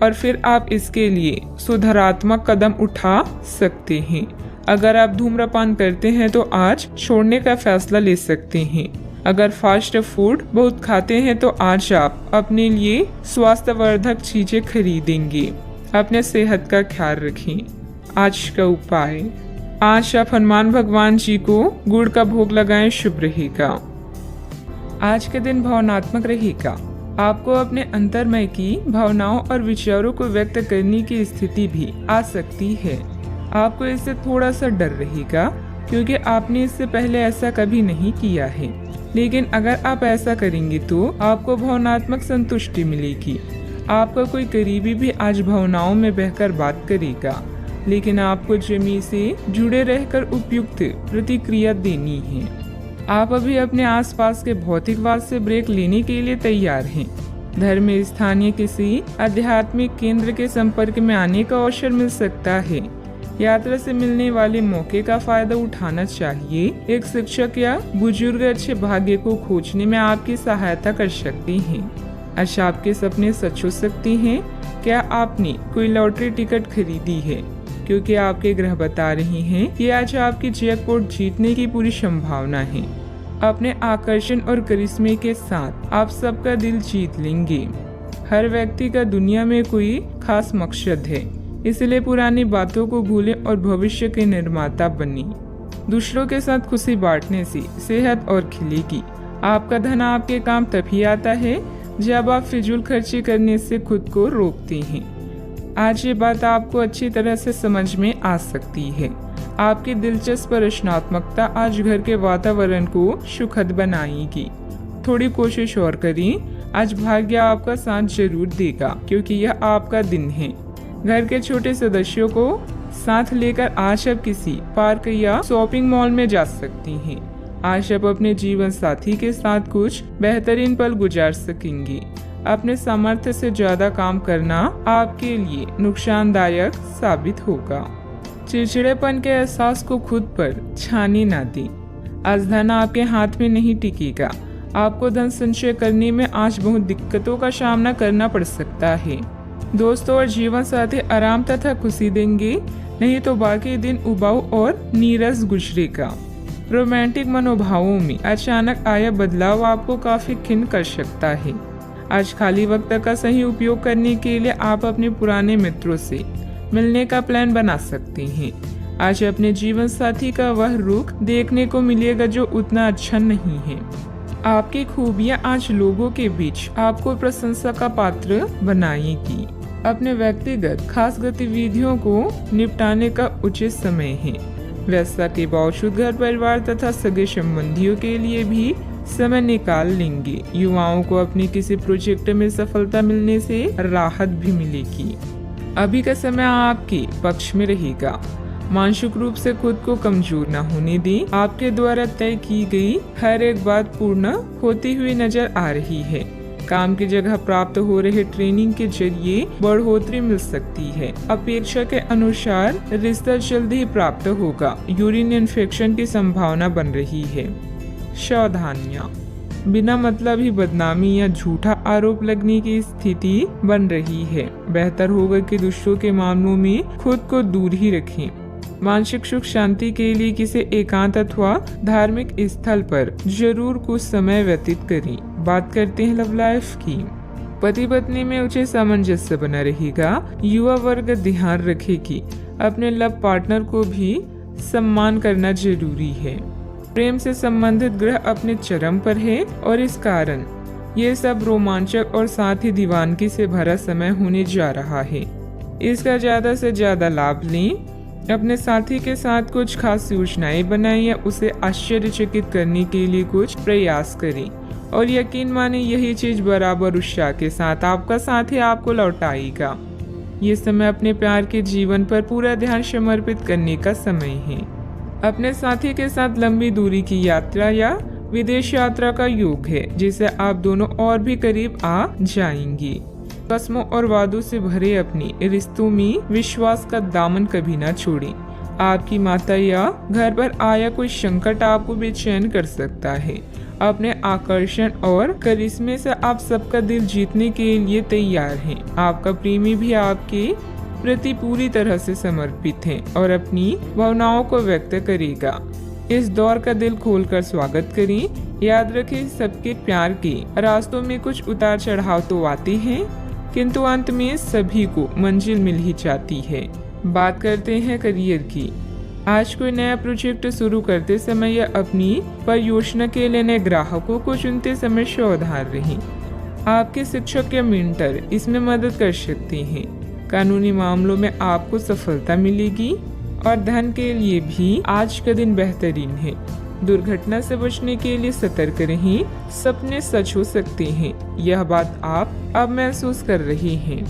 और फिर आप इसके लिए सुधारात्मक कदम उठा सकते हैं। अगर आप धूम्रपान करते हैं तो आज छोड़ने का फैसला ले सकते हैं। अगर फास्ट फूड बहुत खाते हैं तो आज आप अपने लिए स्वास्थ्यवर्धक चीजें खरीदेंगे। अपने सेहत का ख्याल रखें। आज का उपाय, आज आप हनुमान भगवान जी को गुड़ का भोग लगाएं, शुभ रहेगा। आज के दिन भावनात्मक रहेगा। आपको अपने अंतर्मय की भावनाओं और विचारों को व्यक्त करने की स्थिति भी आ सकती है। आपको इससे थोड़ा सा डर रहेगा क्योंकि आपने इससे पहले ऐसा कभी नहीं किया है, लेकिन अगर आप ऐसा करेंगे तो आपको भावनात्मक संतुष्टि मिलेगी। आपका कोई करीबी भी आज भावनाओं में बहकर बात करेगा, लेकिन आपको जमीन से जुड़े रहकर उपयुक्त प्रतिक्रिया देनी है। आप अभी अपने आसपास के भौतिकवाद से ब्रेक लेने के लिए तैयार हैं। धर्म में स्थानीय किसी आध्यात्मिक केंद्र के संपर्क में आने का अवसर मिल सकता है। यात्रा से मिलने वाले मौके का फायदा उठाना चाहिए। एक शिक्षक या बुजुर्ग अच्छे भाग्य को खोजने में आपकी सहायता कर सकते हैं। आज आपके सपने सच हो सकते हैं। क्या आपने कोई लॉटरी टिकट खरीदी है? क्योंकि आपके ग्रह बता रहे हैं कि आज आपकी जैकपॉट जीतने की पूरी संभावना है। अपने आकर्षण और करिश्मे के साथ आप सबका दिल जीत लेंगे। हर व्यक्ति का दुनिया में कोई खास मकसद है, इसलिए पुरानी बातों को भूलें और भविष्य के निर्माता बने। दूसरों के साथ खुशी बांटने से सेहत और खिलेगी। आपका धन आपके काम तभी आता है जब आप फिजूल खर्ची करने से खुद को रोकते हैं। आज ये बात आपको अच्छी तरह से समझ में आ सकती है। आपकी दिलचस्प रचनात्मकता आज घर के वातावरण को सुखद बनाएगी। थोड़ी कोशिश और करें। आज भाग्य आपका साथ जरूर देगा क्योंकि यह आपका दिन है। घर के छोटे सदस्यों को साथ लेकर आज आप किसी पार्क या शॉपिंग मॉल में जा सकती हैं। आज आप अपने जीवन साथी के साथ कुछ बेहतरीन पल गुजार सकेंगे। अपने सामर्थ्य से ज्यादा काम करना आपके लिए नुकसानदायक साबित होगा। चिड़चिड़ेपन के एहसास को खुद पर छाने ना दें। आज धन आपके हाथ में नहीं टिकेगा। आपको धन संचय करने में आज बहुत दिक्कतों का सामना करना पड़ सकता है। दोस्तों और जीवन साथी आराम तथा खुशी देंगे, नहीं तो बाकी दिन उबाऊ और नीरस गुजरेगा। रोमांटिक मनोभावों में अचानक आया बदलाव आपको काफी खिन्न कर सकता है। आज खाली वक्त का सही उपयोग करने के लिए आप अपने पुराने मित्रों से मिलने का प्लान बना सकते हैं। आज अपने जीवन साथी का वह रुख देखने को मिलेगा जो उतना अच्छा नहीं है। आपकी खूबियां आज लोगों के बीच आपको प्रशंसा का पात्र बनाएगी। अपने व्यक्तिगत खास गतिविधियों को निपटाने का उचित समय है। व्यस्तता के बावजूद घर परिवार तथा सगे संबंधियों के लिए भी समय निकाल लेंगे। युवाओं को अपनी किसी प्रोजेक्ट में सफलता मिलने से राहत भी मिलेगी। अभी का समय आपके पक्ष में रहेगा। मानसिक रूप से खुद को कमजोर न होने दें। आपके द्वारा तय की गई हर एक बात पूर्ण होती हुई नजर आ रही है। काम की जगह प्राप्त हो रहे ट्रेनिंग के जरिए बढ़ोतरी मिल सकती है। अपेक्षा के अनुसार रिश्ता जल्द ही प्राप्त होगा। यूरिन इन्फेक्शन की संभावना बन रही है। सावधानियां, बिना मतलब ही बदनामी या झूठा आरोप लगने की स्थिति बन रही है। बेहतर होगा कि दूसरों के मामलों में खुद को दूर ही रखें। मानसिक सुख शांति के लिए किसी एकांत अथवा धार्मिक स्थल पर जरूर कुछ समय व्यतीत करें। बात करते हैं लव लाइफ की। पति पत्नी में उचित सामंजस्य बना रहेगा। युवा वर्ग ध्यान रखे कि अपने लव पार्टनर को भी सम्मान करना जरूरी है। प्रेम से संबंधित ग्रह अपने चरम पर है और इस कारण ये सब रोमांचक और साथ ही दीवानगी से भरा समय होने जा रहा है। इसका ज्यादा से ज्यादा लाभ लें। अपने साथी के साथ कुछ खास योजनाएं बनाएं या उसे आश्चर्यचकित करने के लिए कुछ प्रयास करें और यकीन माने यही चीज बराबर उत्साह के साथ आपका साथी आपको लौटाएगा। ये समय अपने प्यार के जीवन पर पूरा ध्यान समर्पित करने का समय है। अपने साथी के साथ लंबी दूरी की यात्रा या विदेश यात्रा का योग है, जिससे आप दोनों और भी करीब आ जाएंगे। कसमों और वादों से भरे अपने रिश्तों में विश्वास का दामन कभी ना छोड़ें। आपकी माता या घर पर आया कोई संकट आपको बेचैन कर सकता है। अपने आकर्षण और करिश्मे से आप सबका दिल जीतने के लिए तैयार हैं। आपका प्रेमी भी आपके प्रति पूरी तरह से समर्पित है और अपनी भावनाओं को व्यक्त करेगा। इस दौर का दिल खोलकर स्वागत करें। याद रखें, सबके प्यार के रास्तों में कुछ उतार चढ़ाव तो आते हैं, किंतु अंत में सभी को मंजिल मिल ही जाती है। बात करते हैं करियर की। आज कोई नया प्रोजेक्ट शुरू करते समय या अपनी परियोजना के लिए नए ग्राहकों को चुनते समय सावधान रहें। आपके शिक्षक या मेंटर इसमें मदद कर सकते हैं। कानूनी मामलों में आपको सफलता मिलेगी और धन के लिए भी आज का दिन बेहतरीन है। दुर्घटना से बचने के लिए सतर्क रहें। सपने सच हो सकते हैं, यह बात आप अब महसूस कर रहे हैं।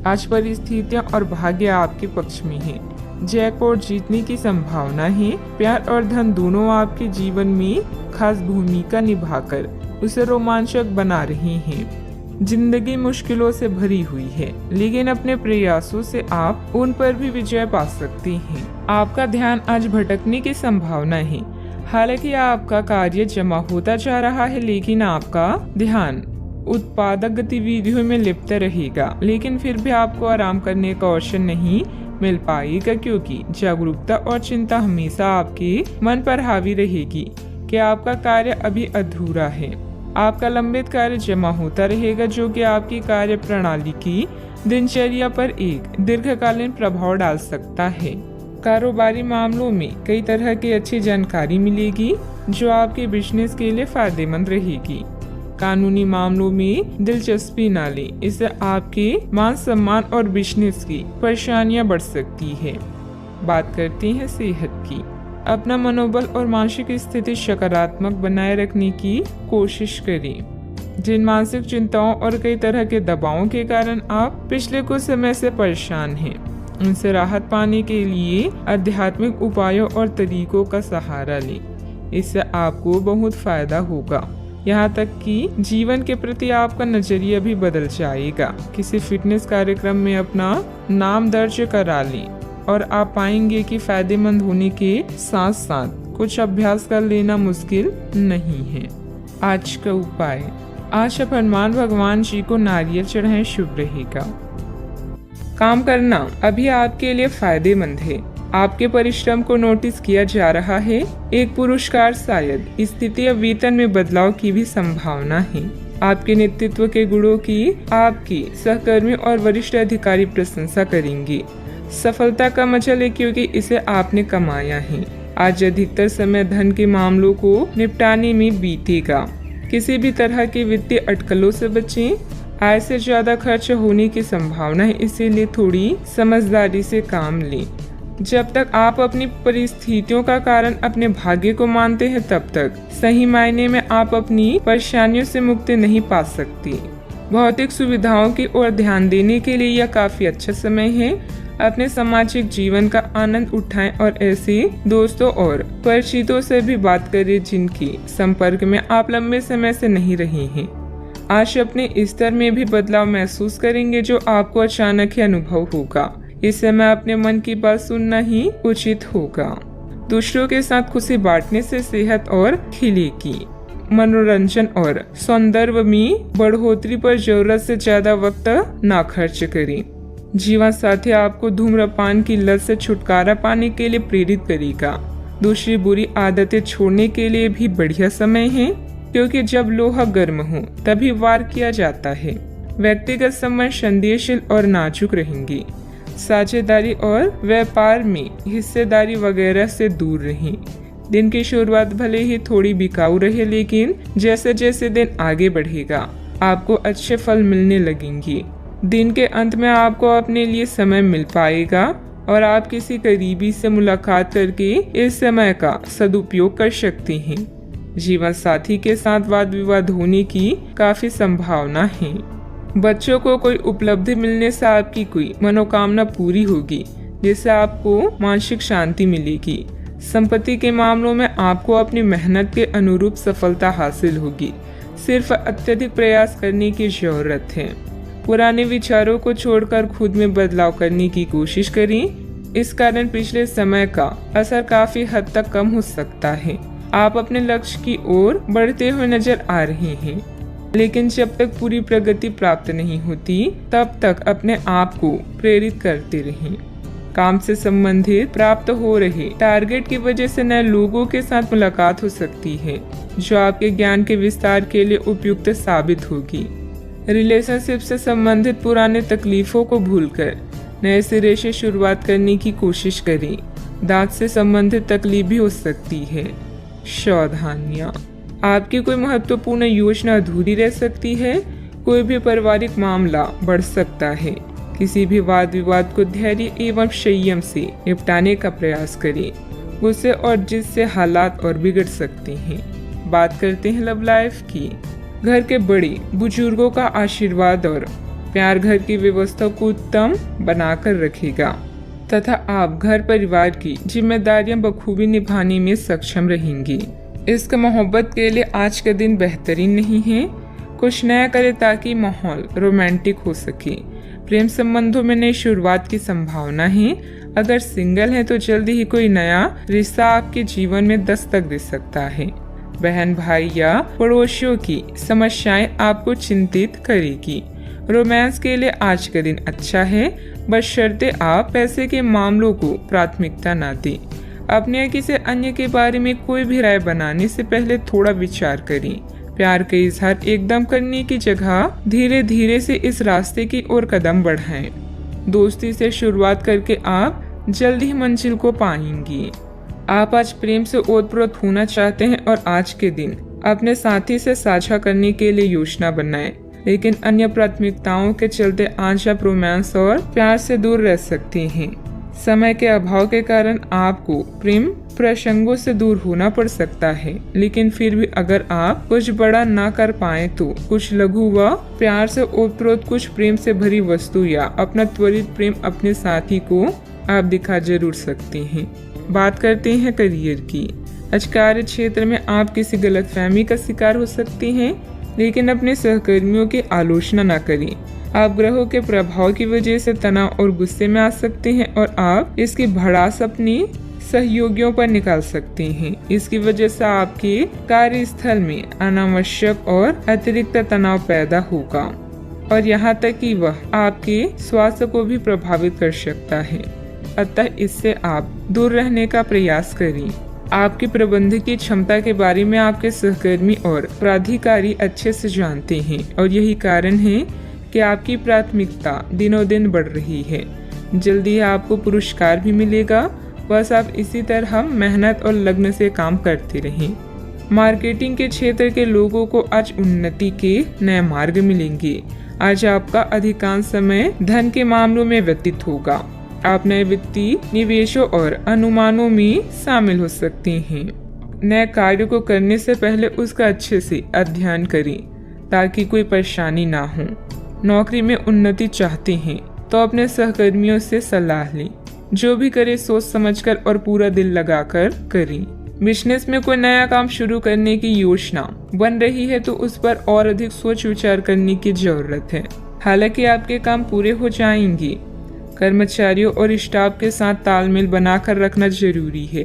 आज परिस्थितियां और भाग्य आपके पक्ष में है। जैकपॉट जीतने की संभावना है। प्यार और धन दोनों आपके जीवन में खास भूमिका निभाकर उसे रोमांचक बना रहे हैं। जिंदगी मुश्किलों से भरी हुई है, लेकिन अपने प्रयासों से आप उन पर भी विजय पा सकते हैं। आपका ध्यान आज भटकने की संभावना है। हालांकि आपका कार्य जमा होता जा रहा है, लेकिन आपका ध्यान उत्पादक गतिविधियों में लिप्त रहेगा। लेकिन फिर भी आपको आराम करने का अवसर नहीं मिल पाएगा, क्योंकि जागरूकता और चिंता हमेशा आपके मन पर हावी रहेगी कि आपका कार्य अभी अधूरा है। आपका लंबित कार्य जमा होता रहेगा, जो कि आपकी कार्य प्रणाली की दिनचर्या पर एक दीर्घकालीन प्रभाव डाल सकता है। कारोबारी मामलों में कई तरह की अच्छी जानकारी मिलेगी, जो आपके बिजनेस के लिए फायदेमंद रहेगी। कानूनी मामलों में दिलचस्पी न लें, इससे आपके मान सम्मान और बिजनेस की परेशानियां बढ़ सकती है। बात करते हैं सेहत की। अपना मनोबल और मानसिक स्थिति सकारात्मक बनाए रखने की कोशिश करें। जिन मानसिक चिंताओं और कई तरह के दबावों के कारण आप पिछले कुछ समय से परेशान हैं, उनसे राहत पाने के लिए आध्यात्मिक उपायों और तरीकों का सहारा लें। इससे आपको बहुत फायदा होगा। यहाँ तक कि जीवन के प्रति आपका नजरिया भी बदल जाएगा। किसी फिटनेस कार्यक्रम में अपना नाम दर्ज करा लें और आप पाएंगे कि फायदेमंद होने के साथ साथ कुछ अभ्यास कर लेना मुश्किल नहीं है। आज का उपाय, आज आप हनुमान भगवान जी को नारियल चढ़ाएं, शुभ रहेगा। काम करना अभी आपके लिए फायदेमंद है। आपके परिश्रम को नोटिस किया जा रहा है। एक पुरस्कार, शायद स्थिति या वेतन में बदलाव की भी संभावना है। आपके नेतृत्व के गुणों की आपके सहकर्मी और वरिष्ठ अधिकारी प्रशंसा करेंगे। सफलता का मजा ले, क्योंकि इसे आपने कमाया है। आज अधिकतर समय धन के मामलों को निपटाने में बीतेगा। किसी भी तरह के वित्तीय अटकलों से बचें। आय से ज्यादा खर्च होने की संभावना है, इसीलिए थोड़ी समझदारी से काम लें। जब तक आप अपनी परिस्थितियों का कारण अपने भाग्य को मानते हैं, तब तक सही मायने में आप अपनी परेशानियों से मुक्ति नहीं पा सकती। भौतिक सुविधाओं की ओर ध्यान देने के लिए यह काफी अच्छा समय है। अपने सामाजिक जीवन का आनंद उठाएं और ऐसे दोस्तों और परिचितों से भी बात करें जिनकी संपर्क में आप लंबे समय से नहीं रहे हैं। आज अपने स्तर में भी बदलाव महसूस करेंगे जो आपको अचानक ही अनुभव होगा। इस समय अपने मन की बात सुनना ही उचित होगा। दूसरों के साथ खुशी बांटने से सेहत और खिलेगी। मनोरंजन और सौंदर्य में बढ़ोतरी पर जरूरत से ज्यादा वक्त ना खर्च करें। जीवन साथी आपको धूम्रपान की लत से छुटकारा पाने के लिए प्रेरित करेगा। दूसरी बुरी आदतें छोड़ने के लिए भी बढ़िया समय है, क्योंकि जब लोहा गर्म हो तभी वार किया जाता है। व्यक्तिगत संबंध संदेहशील और नाजुक रहेंगे। साझेदारी और व्यापार में हिस्सेदारी वगैरह से दूर रहें। दिन की शुरुआत भले ही थोड़ी बिकाऊ रहे, लेकिन जैसे जैसे दिन आगे बढ़ेगा आपको अच्छे फल मिलने लगेंगे। दिन के अंत में आपको अपने लिए समय मिल पाएगा और आप किसी करीबी से मुलाकात करके इस समय का सदुपयोग कर सकते हैं। जीवन साथी के साथ वाद विवाद होने की काफी संभावना है। बच्चों को कोई उपलब्धि मिलने से आपकी कोई मनोकामना पूरी होगी, जिससे आपको मानसिक शांति मिलेगी। संपत्ति के मामलों में आपको अपनी मेहनत के अनुरूप सफलता हासिल होगी। सिर्फ अत्यधिक प्रयास करने की जरूरत है। पुराने विचारों को छोड़कर खुद में बदलाव करने की कोशिश करें। इस कारण पिछले समय का असर काफी हद तक कम हो सकता है। आप अपने लक्ष्य की ओर बढ़ते हुए नजर आ रहे हैं, लेकिन जब तक पूरी प्रगति प्राप्त नहीं होती तब तक अपने आप को प्रेरित करते रहें। काम से संबंधित प्राप्त हो रहे टारगेट की वजह से नए लोगों के साथ मुलाकात हो सकती है, जो आपके ज्ञान के विस्तार के लिए उपयुक्त साबित होगी। रिलेशनशिप से संबंधित पुराने तकलीफों को भूलकर नए सिरे से शुरुआत करने की कोशिश करें। दांत से संबंधित तकलीफ भी हो सकती है। सावधानियां, आपकी कोई महत्वपूर्ण योजना अधूरी रह सकती है। कोई भी पारिवारिक मामला बढ़ सकता है। किसी भी वाद विवाद को धैर्य एवं संयम से निपटाने का प्रयास करें। गुस्से और जिद से हालात और बिगड़ सकते हैं। बात करते हैं लव लाइफ की। घर के बड़े बुजुर्गों का आशीर्वाद और प्यार घर की व्यवस्था को उत्तम बनाकर रखेगा तथा आप घर परिवार की जिम्मेदारियां बखूबी निभाने में सक्षम रहेंगी। इश्क मोहब्बत के लिए आज का दिन बेहतरीन नहीं है। कुछ नया करें ताकि माहौल रोमांटिक हो सके। प्रेम संबंधों में नई शुरुआत की संभावना है। अगर सिंगल हैं तो जल्दी ही कोई नया रिश्ता आपके जीवन में दस्तक दे सकता है। बहन भाई या पड़ोसियों की समस्याएं आपको चिंतित करेगी। रोमांस के लिए आज का दिन अच्छा है, बशर्ते आप पैसे के मामलों को प्राथमिकता न दें। अपने या किसी अन्य के बारे में कोई भी राय बनाने से पहले थोड़ा विचार करें। प्यार का इजहार एकदम करने की जगह धीरे धीरे से इस रास्ते की ओर कदम बढ़ाएं। दोस्ती से शुरुआत करके आप जल्द ही मंजिल को पाएंगी। आप आज प्रेम से ओतप्रोत होना चाहते हैं और आज के दिन अपने साथी से साझा करने के लिए योजना बनाएं, लेकिन अन्य प्राथमिकताओं के चलते आज आप रोमांस और प्यार से दूर रह सकते हैं। समय के अभाव के कारण आपको प्रेम प्रसंगों से दूर होना पड़ सकता है, लेकिन फिर भी अगर आप कुछ बड़ा ना कर पाए तो कुछ लघु व प्यार से ओतप्रोत कुछ प्रेम से भरी वस्तु या अपना त्वरित प्रेम अपने साथी को आप दिखा जरूर सकते हैं। बात करते हैं करियर की। आज कार्य क्षेत्र में आप किसी गलतफहमी का शिकार हो सकते हैं, लेकिन अपने सहकर्मियों की आलोचना न करें। आप ग्रहों के प्रभाव की वजह से तनाव और गुस्से में आ सकते हैं और आप इसकी भड़ास अपने सहयोगियों पर निकाल सकते हैं। इसकी वजह से आपके कार्यस्थल में अनावश्यक और अतिरिक्त तनाव पैदा होगा और यहाँ तक कि वह आपके स्वास्थ्य को भी प्रभावित कर सकता है। अतः इससे आप दूर रहने का प्रयास करें। आपकी प्रबंधकीय क्षमता के बारे में आपके सहकर्मी और प्राधिकारी अच्छे से जानते हैं और यही कारण है कि आपकी प्राथमिकता दिनों दिन बढ़ रही है। जल्दी आपको पुरस्कार भी मिलेगा। बस आप इसी तरह मेहनत और लगन से काम करते रहें। मार्केटिंग के क्षेत्र के लोगों को आज उन्नति के नए मार्ग मिलेंगे। आज आपका अधिकांश समय धन के मामलों में व्यतीत होगा। आप नए वित्तीय निवेशों और अनुमानों में शामिल हो सकते हैं। नए कार्य को करने से पहले उसका अच्छे से अध्ययन करें ताकि कोई परेशानी ना हो। नौकरी में उन्नति चाहते हैं तो अपने सहकर्मियों से सलाह लें। जो भी करे सोच समझकर और पूरा दिल लगाकर करें। बिजनेस में कोई नया काम शुरू करने की योजना बन रही है तो उस पर और अधिक सोच विचार करने की जरूरत है। हालांकि आपके काम पूरे हो जाएंगे। कर्मचारियों और स्टाफ के साथ तालमेल बनाकर रखना जरूरी है।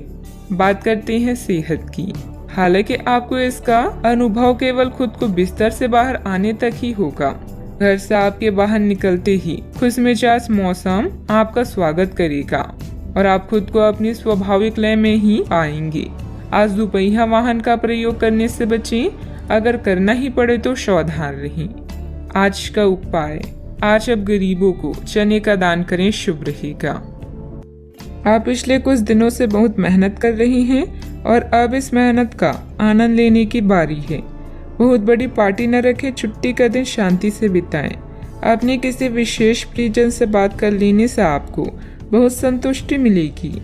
बात करते हैं सेहत की। हालांकि आपको इसका अनुभव केवल खुद को बिस्तर से बाहर आने तक ही होगा। घर से आपके बाहर निकलते ही खुशमिजाज मौसम आपका स्वागत करेगा और आप खुद को अपनी स्वाभाविक लय में ही पाएंगे। आज दुपहिया वाहन का प्रयोग करने से बचें। अगर करना ही पड़े तो सावधान रहें। आज का उपाय, आज अब गरीबों को चने का दान करें, शुभ रहेगा। आप पिछले कुछ दिनों से बहुत मेहनत कर रही हैं और अब इस मेहनत का आनंद लेने की बारी है। बहुत बड़ी पार्टी न रखें, छुट्टी का दिन शांति से बिताएं। अपने किसी विशेष प्रियजन से बात कर लेने से आपको बहुत संतुष्टि मिलेगी।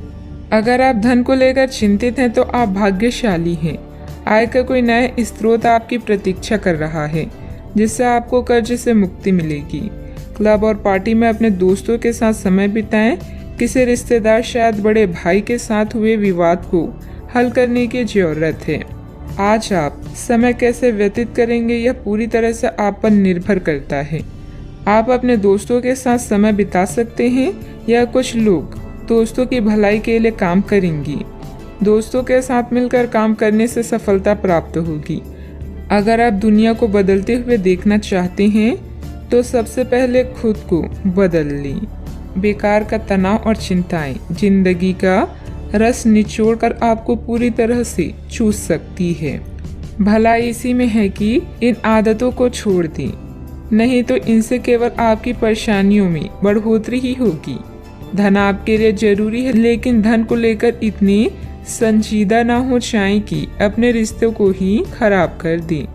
अगर आप धन को लेकर चिंतित हैं तो आप भाग्यशाली हैं। आय का कोई नया स्रोत आपकी प्रतीक्षा कर रहा है जिससे आपको कर्ज से मुक्ति मिलेगी। क्लब और पार्टी में अपने दोस्तों के साथ समय बिताएं। किसी रिश्तेदार, शायद बड़े भाई के साथ हुए विवाद को हल करने की जरूरत है। आज आप समय कैसे व्यतीत करेंगे यह पूरी तरह से आप पर निर्भर करता है। आप अपने दोस्तों के साथ समय बिता सकते हैं या कुछ लोग दोस्तों की भलाई के लिए काम करेंगी। दोस्तों के साथ मिलकर काम करने से सफलता प्राप्त होगी। अगर आप दुनिया को बदलते हुए देखना चाहते हैं तो सबसे पहले खुद को बदल लें। बेकार का तनाव और चिंताएं जिंदगी का रस निचोड़कर आपको पूरी तरह से चूस सकती है। भलाई इसी में है कि इन आदतों को छोड़ दें, नहीं तो इनसे केवल आपकी परेशानियों में बढ़ोतरी ही होगी। धन आपके लिए जरूरी है, लेकिन धन को लेकर इतनी संजीदा ना हो जाएं कि अपने रिश्तों को ही खराब कर दें।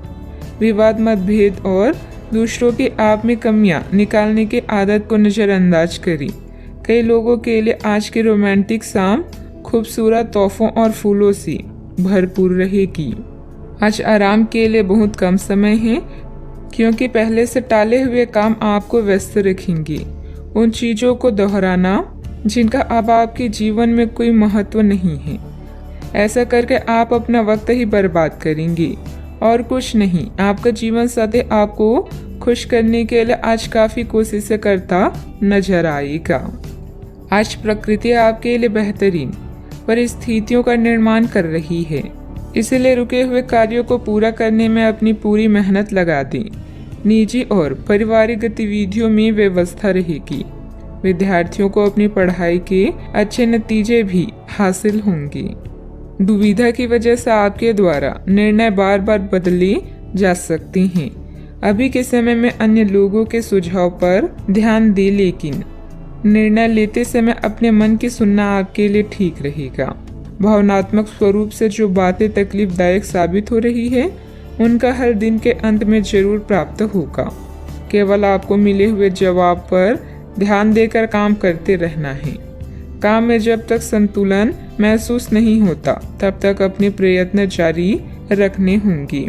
विवाद, मतभेद और दूसरों की आप में कमियां निकालने की आदत को नजरअंदाज करें। कई लोगों के लिए आज की रोमांटिक शाम खूबसूरत तोहफों और फूलों से भरपूर रहेगी। आज आराम के लिए बहुत कम समय है क्योंकि पहले से टाले हुए काम आपको व्यस्त रखेंगे। उन चीजों को दोहराना जिनका अब आपके जीवन में कोई महत्व नहीं है। ऐसा करके आप अपना वक्त ही बर्बाद करेंगे और कुछ नहीं। आपका जीवन सदैव आपको खुश करने के लिए आज काफी कोशिशें करता नजर आएगा। आज प्रकृति आपके लिए बेहतरीन परिस्थितियों का निर्माण कर रही है, इसलिए रुके हुए कार्यों को पूरा करने में अपनी पूरी मेहनत लगा दें। निजी और पारिवारिक गतिविधियों में व्यवस्था रहेगी। विद्यार्थियों को अपनी पढ़ाई के अच्छे नतीजे भी हासिल होंगे। दुविधा की वजह से आपके द्वारा निर्णय बार बार बदले जा सकते हैं। अभी के समय में अन्य लोगों के सुझाव पर ध्यान दें, लेकिन निर्णय लेते समय अपने मन की सुनना आपके लिए ठीक रहेगा। भावनात्मक स्वरूप से जो बातें तकलीफदायक साबित हो रही है उनका हर दिन के अंत में जरूर प्राप्त होगा। केवल आपको मिले हुए जवाब पर ध्यान देकर काम करते रहना है। काम में जब तक संतुलन महसूस नहीं होता तब तक अपने प्रयत्न जारी रखने होंगे।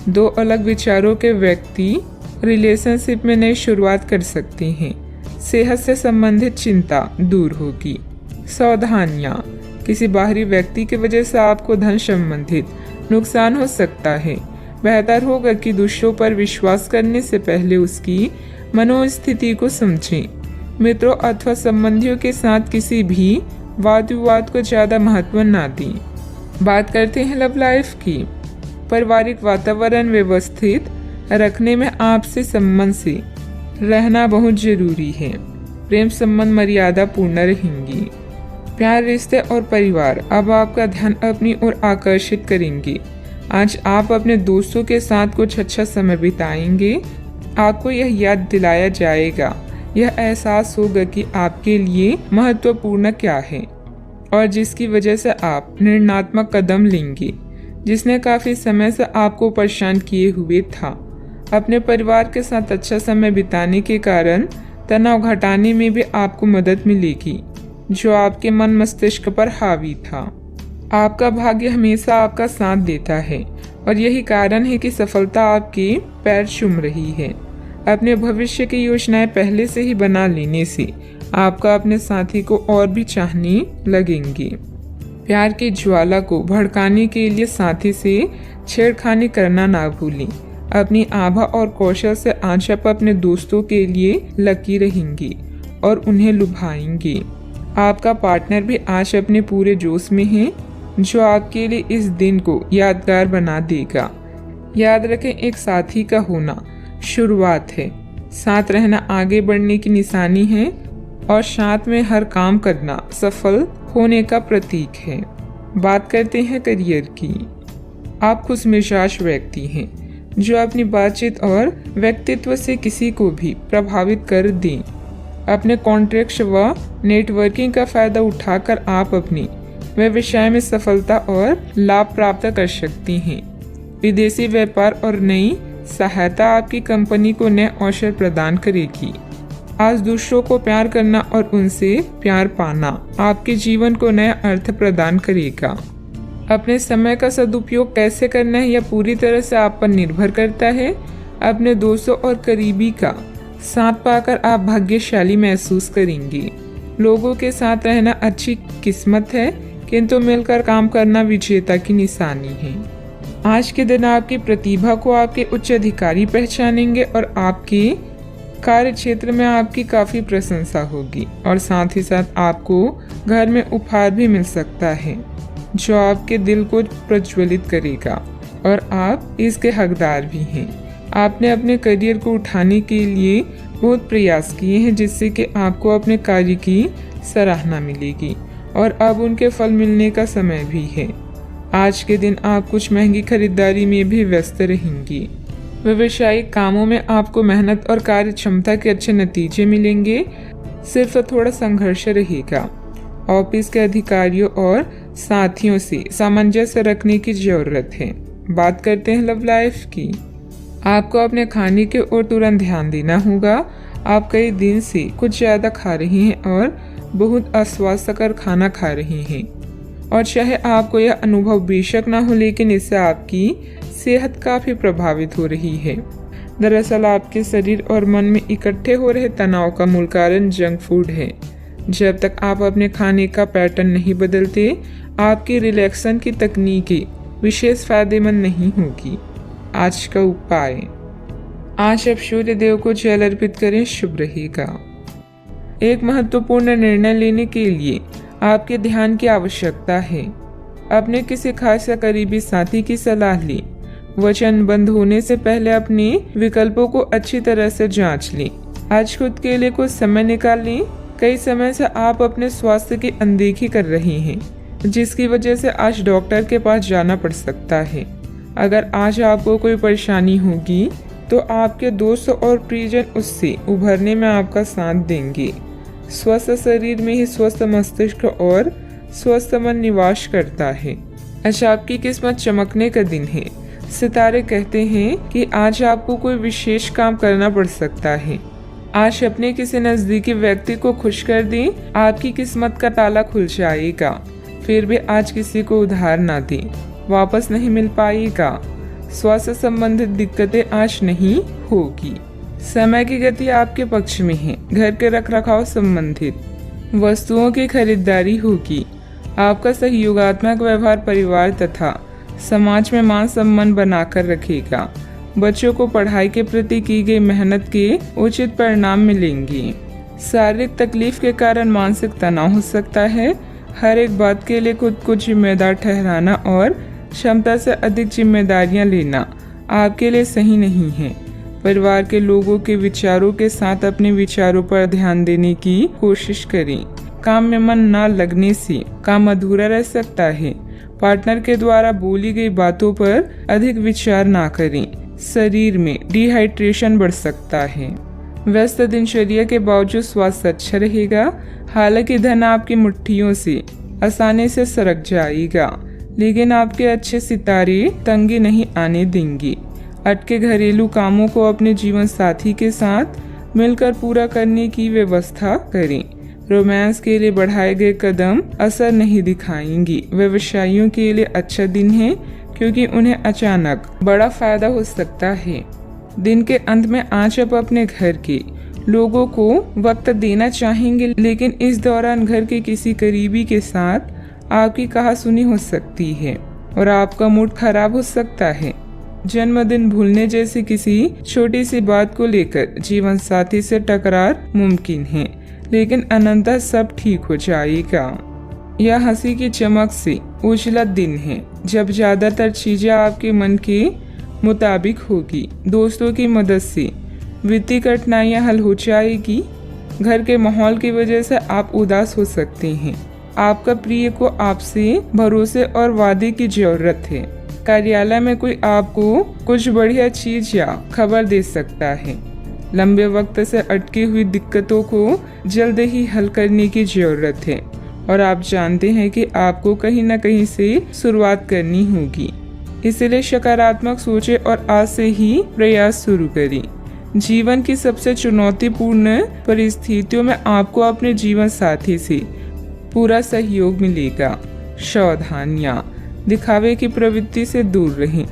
दो अलग विचारों के व्यक्ति रिलेशनशिप में नई शुरुआत कर सकते हैं। सेहत से संबंधित चिंता दूर होगी। सावधानियां, किसी बाहरी व्यक्ति की वजह से आपको धन संबंधित नुकसान हो सकता है। बेहतर होगा कि दूसरों पर विश्वास करने से पहले उसकी मनोस्थिति को समझें। मित्रों अथवा संबंधियों के साथ किसी भी वाद विवाद को ज्यादा महत्व ना दें। बात करते हैं लव लाइफ की। पारिवारिक वातावरण व्यवस्थित रखने में आपसे संबंध से रहना बहुत जरूरी है। प्रेम संबंध मर्यादा पूर्ण रहेंगी। प्यार, रिश्ते और परिवार अब आपका ध्यान अपनी ओर आकर्षित करेंगे। आज आप अपने दोस्तों के साथ कुछ अच्छा समय बिताएंगे। आपको यह याद दिलाया जाएगा, यह एहसास होगा कि आपके लिए महत्वपूर्ण क्या है और जिसकी वजह से आप निर्णयात्मक कदम लेंगे, जिसने काफी समय से आपको परेशान किए हुए था। अपने परिवार के साथ अच्छा समय बिताने के कारण तनाव घटाने में भी आपको मदद मिलेगी, जो आपके मन मस्तिष्क पर हावी था। आपका भाग्य हमेशा आपका साथ देता है और यही कारण है कि सफलता आपके पैर चूम रही है। अपने भविष्य की योजनाएं पहले से ही बना लेने से आपका अपने साथी को और भी चाहने लगेंगे। प्यार की ज्वाला को भड़काने के लिए साथी से छेड़खानी करना ना भूलें। अपनी आभा और कौशल से आज आप अपने दोस्तों के लिए लकी रहेंगी और उन्हें लुभाएंगे। आपका पार्टनर भी आज अपने पूरे जोश में है, जो आपके लिए इस दिन को यादगार बना देगा। याद रखें, एक साथी का होना शुरुआत है, साथ रहना आगे बढ़ने की निशानी है और साथ में हर काम करना सफल होने का प्रतीक है। बात करते हैं करियर की। आप खुशमिजाज व्यक्ति हैं, जो अपनी बातचीत और व्यक्तित्व से किसी को भी प्रभावित कर दें। अपने कॉन्ट्रैक्ट व नेटवर्किंग का फायदा उठाकर आप अपनी व्यवसाय में सफलता और लाभ प्राप्त कर सकती हैं। विदेशी व्यापार और नई सहायता आपकी कंपनी को नए अवसर प्रदान करेगी। आज दूसरों को प्यार करना और उनसे प्यार पाना आपके जीवन को नया अर्थ प्रदान करेगा। अपने समय का सदुपयोग कैसे करना है यह पूरी तरह से आप पर निर्भर करता है। अपने दोस्तों और करीबी का साथ पाकर आप भाग्यशाली महसूस करेंगे। लोगों के साथ रहना अच्छी किस्मत है, किंतु मिलकर काम करना विजेता की निशानी है। आज के दिन आपकी प्रतिभा को आपके उच्च अधिकारी पहचानेंगे और आपके कार्य क्षेत्र में आपकी काफी प्रशंसा होगी और साथ ही साथ आपको घर में उपहार भी मिल सकता है, जो आपके दिल को प्रज्वलित करेगा और आप इसके हकदार भी हैं। आपने अपने करियर को उठाने के लिए बहुत प्रयास किए हैं, जिससे कि आपको अपने कार्य की सराहना मिलेगी और अब उनके फल मिलने का समय भी है। आज के दिन आप कुछ महंगी खरीदारी में भी व्यस्त रहेंगी। व्यावसायिक कामों में आपको मेहनत और कार्य क्षमता के अच्छे नतीजे मिलेंगे, सिर्फ थोड़ा संघर्ष रहेगा। ऑफिस के अधिकारियों और साथियों से सामंजस्य रखने की जरूरत है। बात करते हैं लव लाइफ की। आपको अपने खाने के ओर तुरंत ध्यान देना होगा। आप कई दिन से कुछ ज्यादा खा रहे हैं और बहुत अस्वास्थ्यकर खाना खा रहे हैं और चाहे आपको यह अनुभव बेशक ना हो, लेकिन इससे आपकी सेहत काफी प्रभावित हो रही है। दरअसल आपके शरीर और मन में इकट्ठे हो रहे तनाव का मूल कारण जंक फूड है। जब तक आप अपने खाने का पैटर्न नहीं बदलते, आपकी रिलैक्सन की तकनीकें विशेष फायदेमंद नहीं होगी। आज का उपाय, आज आप सूर्य देव को जल अर्पित करें, शुभ रहेगा। एक महत्वपूर्ण निर्णय लेने के लिए आपके ध्यान की आवश्यकता है। अपने किसी खास या करीबी साथी की सलाह लें। वचनबद्ध होने से पहले अपने विकल्पों को अच्छी तरह से जांच लें। आज खुद के लिए कुछ समय निकाल लें। कई समय से आप अपने स्वास्थ्य की अनदेखी कर रहे हैं, जिसकी वजह से आज डॉक्टर के पास जाना पड़ सकता है। अगर आज आपको कोई परेशानी होगी तो आपके दोस्त और प्रियजन उससे उभरने में आपका साथ देंगे। स्वस्थ शरीर में ही स्वस्थ मस्तिष्क और स्वस्थ मन निवास करता है। आज आपकी किस्मत चमकने का दिन है। सितारे कहते हैं कि आज आपको कोई विशेष काम करना पड़ सकता है। आज अपने किसी नजदीकी व्यक्ति को खुश कर दें, आपकी किस्मत का ताला खुल जाएगा। फिर भी आज किसी को उधार ना दें, वापस नहीं मिल पाएगा। स्वास्थ्य संबंधित दिक्कतें आज नहीं होगी। समय की गति आपके पक्ष में है। घर के रखरखाव संबंधित वस्तुओं की खरीदारी होगी। आपका सहयोगात्मक व्यवहार परिवार तथा समाज में मान सम्मान बनाकर रखेगा। बच्चों को पढ़ाई के प्रति की गई मेहनत के उचित परिणाम मिलेंगे। शारीरिक तकलीफ के कारण मानसिक तनाव हो सकता है। हर एक बात के लिए खुद को जिम्मेदार ठहराना और क्षमता से अधिक जिम्मेदारियां लेना आपके लिए सही नहीं है। परिवार के लोगों के विचारों के साथ अपने विचारों पर ध्यान देने की कोशिश करें। काम में मन न लगने से काम अधूरा रह सकता है। पार्टनर के द्वारा बोली गई बातों पर अधिक विचार ना करें। शरीर में डिहाइड्रेशन बढ़ सकता है। व्यस्त दिनचर्या के बावजूद स्वास्थ्य अच्छा रहेगा। हालांकि धन आपकी मुट्ठियों से आसानी से सरक जाएगा, लेकिन आपके अच्छे सितारे तंगी नहीं आने देंगे। अटके घरेलू कामों को अपने जीवन साथी के साथ मिलकर पूरा करने की व्यवस्था करें। रोमांस के लिए बढ़ाए गए कदम असर नहीं दिखाएंगी। व्यवसायियों के लिए अच्छा दिन है क्योंकि उन्हें अचानक बड़ा फायदा हो सकता है। दिन के अंत में आज आप अपने घर के लोगों को वक्त देना चाहेंगे, लेकिन इस दौरान घर के किसी करीबी के साथ आपकी कहासुनी हो सकती है और आपका मूड खराब हो सकता है। जन्मदिन भूलने जैसी किसी छोटी सी बात को लेकर जीवन साथी से टकरार मुमकिन है, लेकिन अनंततः सब ठीक हो जाएगा। यह हंसी की चमक से उजला दिन है जब ज्यादातर चीजें आपके मन के मुताबिक होगी। दोस्तों की मदद से वित्तीय कठिनाइयां हल हो जाएगी। घर के माहौल की वजह से आप उदास हो सकते हैं। आपका प्रिय को आपसे भरोसे और वादे की जरूरत है। कार्यालय में कोई आपको कुछ बढ़िया चीज या खबर दे सकता है। लंबे वक्त से अटकी हुई दिक्कतों को जल्द ही हल करने की जरूरत है और आप जानते हैं कि आपको कहीं न कहीं से शुरुआत करनी होगी। इसलिए सकारात्मक सोचें और आज से ही प्रयास शुरू करें। जीवन की सबसे चुनौतीपूर्ण परिस्थितियों में आपको अपने जीवन साथी से पूरा सहयोग मिलेगा। सावधानियां, दिखावे की प्रवृत्ति से दूर रहें।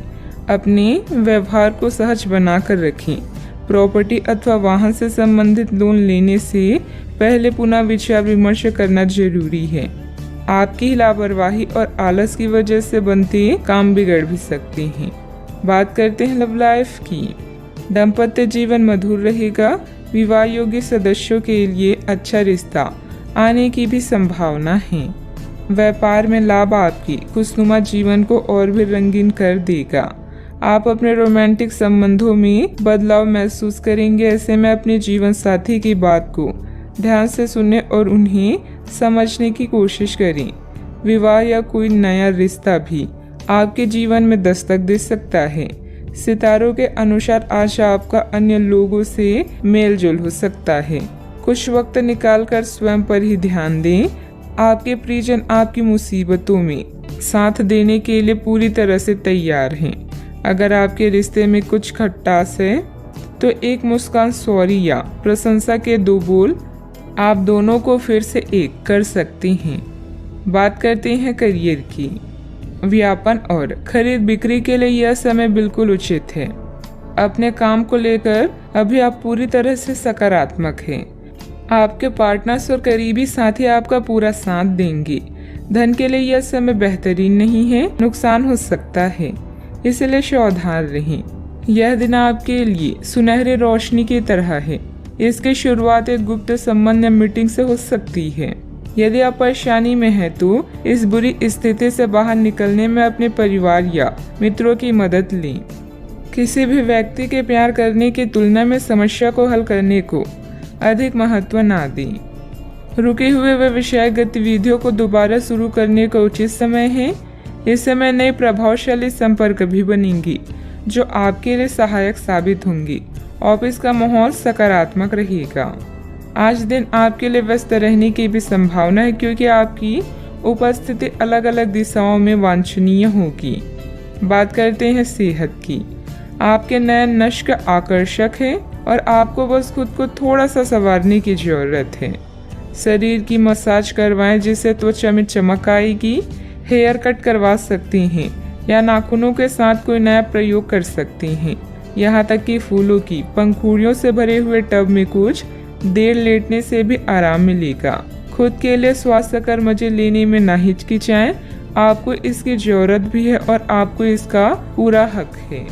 अपने व्यवहार को सहज बनाकर रखें। प्रॉपर्टी अथवा वाहन से संबंधित लोन लेने से पहले पुनः विचार विमर्श करना जरूरी है। आपकी लापरवाही और आलस की वजह से बनते काम बिगड़ भी सकते हैं। बात करते हैं लव लाइफ की। दाम्पत्य जीवन मधुर रहेगा। विवाह योग्य सदस्यों के लिए अच्छा रिश्ता आने की भी संभावना है। व्यापार में लाभ आपकी खुशनुमा जीवन को और भी रंगीन कर देगा। आप अपने रोमांटिक संबंधों में बदलाव महसूस करेंगे। ऐसे में अपने जीवन साथी की बात को ध्यान से सुनें और उन्हें समझने की कोशिश करें। विवाह या कोई नया रिश्ता भी आपके जीवन में दस्तक दे सकता है। सितारों के अनुसार आज आपका अन्य लोगों से मेलजोल हो सकता है। कुछ वक्त निकालकर स्वयं पर ही ध्यान दें। आपके प्रियजन आपकी मुसीबतों में साथ देने के लिए पूरी तरह से तैयार हैं। अगर आपके रिश्ते में कुछ खटास है तो एक मुस्कान, सॉरी या प्रशंसा के 2 बोल आप दोनों को फिर से एक कर सकते हैं। बात करते हैं करियर की। व्यापार और खरीद बिक्री के लिए यह समय बिल्कुल उचित है। अपने काम को लेकर अभी आप पूरी तरह से सकारात्मक हैं। आपके पार्टनर्स और करीबी साथी आपका पूरा साथ देंगे। धन के लिए यह समय बेहतरीन नहीं है, नुकसान हो सकता है, इसलिए सावधान रहें। यह दिन आपके लिए सुनहरी रोशनी की तरह है। इसकी शुरुआत एक गुप्त संबंध या मीटिंग से हो सकती है। यदि आप परेशानी में हैं तो इस बुरी स्थिति से बाहर निकलने में अपने परिवार या मित्रों की मदद लें। किसी भी व्यक्ति के प्यार करने की तुलना में समस्या को हल करने को अधिक महत्व ना दें। रुके हुए व्यवसायिक गतिविधियों को दोबारा शुरू करने का उचित समय है। इस समय नई प्रभावशाली संपर्क भी बनेंगी जो आपके लिए सहायक साबित होंगी। ऑफिस का माहौल सकारात्मक रहेगा। आज दिन आपके लिए व्यस्त रहने की भी संभावना है क्योंकि आपकी उपस्थिति अलग अलग दिशाओं में वांछनीय होगी। बात करते हैं सेहत की। आपके नयन नश्क आकर्षक है और आपको बस खुद को थोड़ा सा संवारने की जरूरत है। शरीर की मसाज करवाएं जिससे त्वचा में चमक आएगी। हेयर कट करवा सकते हैं या नाखूनों के साथ कोई नया प्रयोग कर सकते हैं। यहाँ तक कि फूलों की पंखुड़ियों से भरे हुए टब में कुछ देर लेटने से भी आराम मिलेगा। खुद के लिए स्वास्थ्यकर मजे लेने में ना हिचकिचाएं। आपको इसकी जरूरत भी है और आपको इसका पूरा हक है।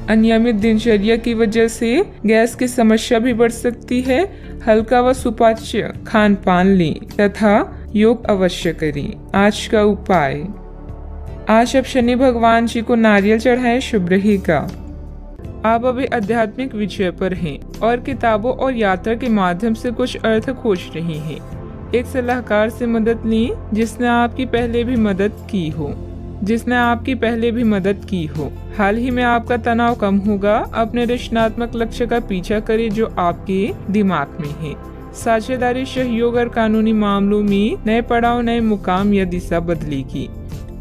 अनियमित दिनचर्या की वजह से गैस की समस्या भी बढ़ सकती है। हल्का व सुपाच्य खान पान लें तथा योग अवश्य करें। आज का उपाय, आज आप शनि भगवान जी को नारियल चढ़ाएं, शुभ रहेगा। आप अभी आध्यात्मिक विषय पर हैं और किताबों और यात्रा के माध्यम से कुछ अर्थ खोज रहे हैं। एक सलाहकार से मदद लें जिसने आपकी पहले भी मदद की हो। हाल ही में आपका तनाव कम होगा। अपने रचनात्मक लक्ष्य का पीछा करें जो आपके दिमाग में है। साझेदारी, सहयोग और कानूनी मामलों में नए पड़ाव, नए मुकाम या दिशा बदलेगी।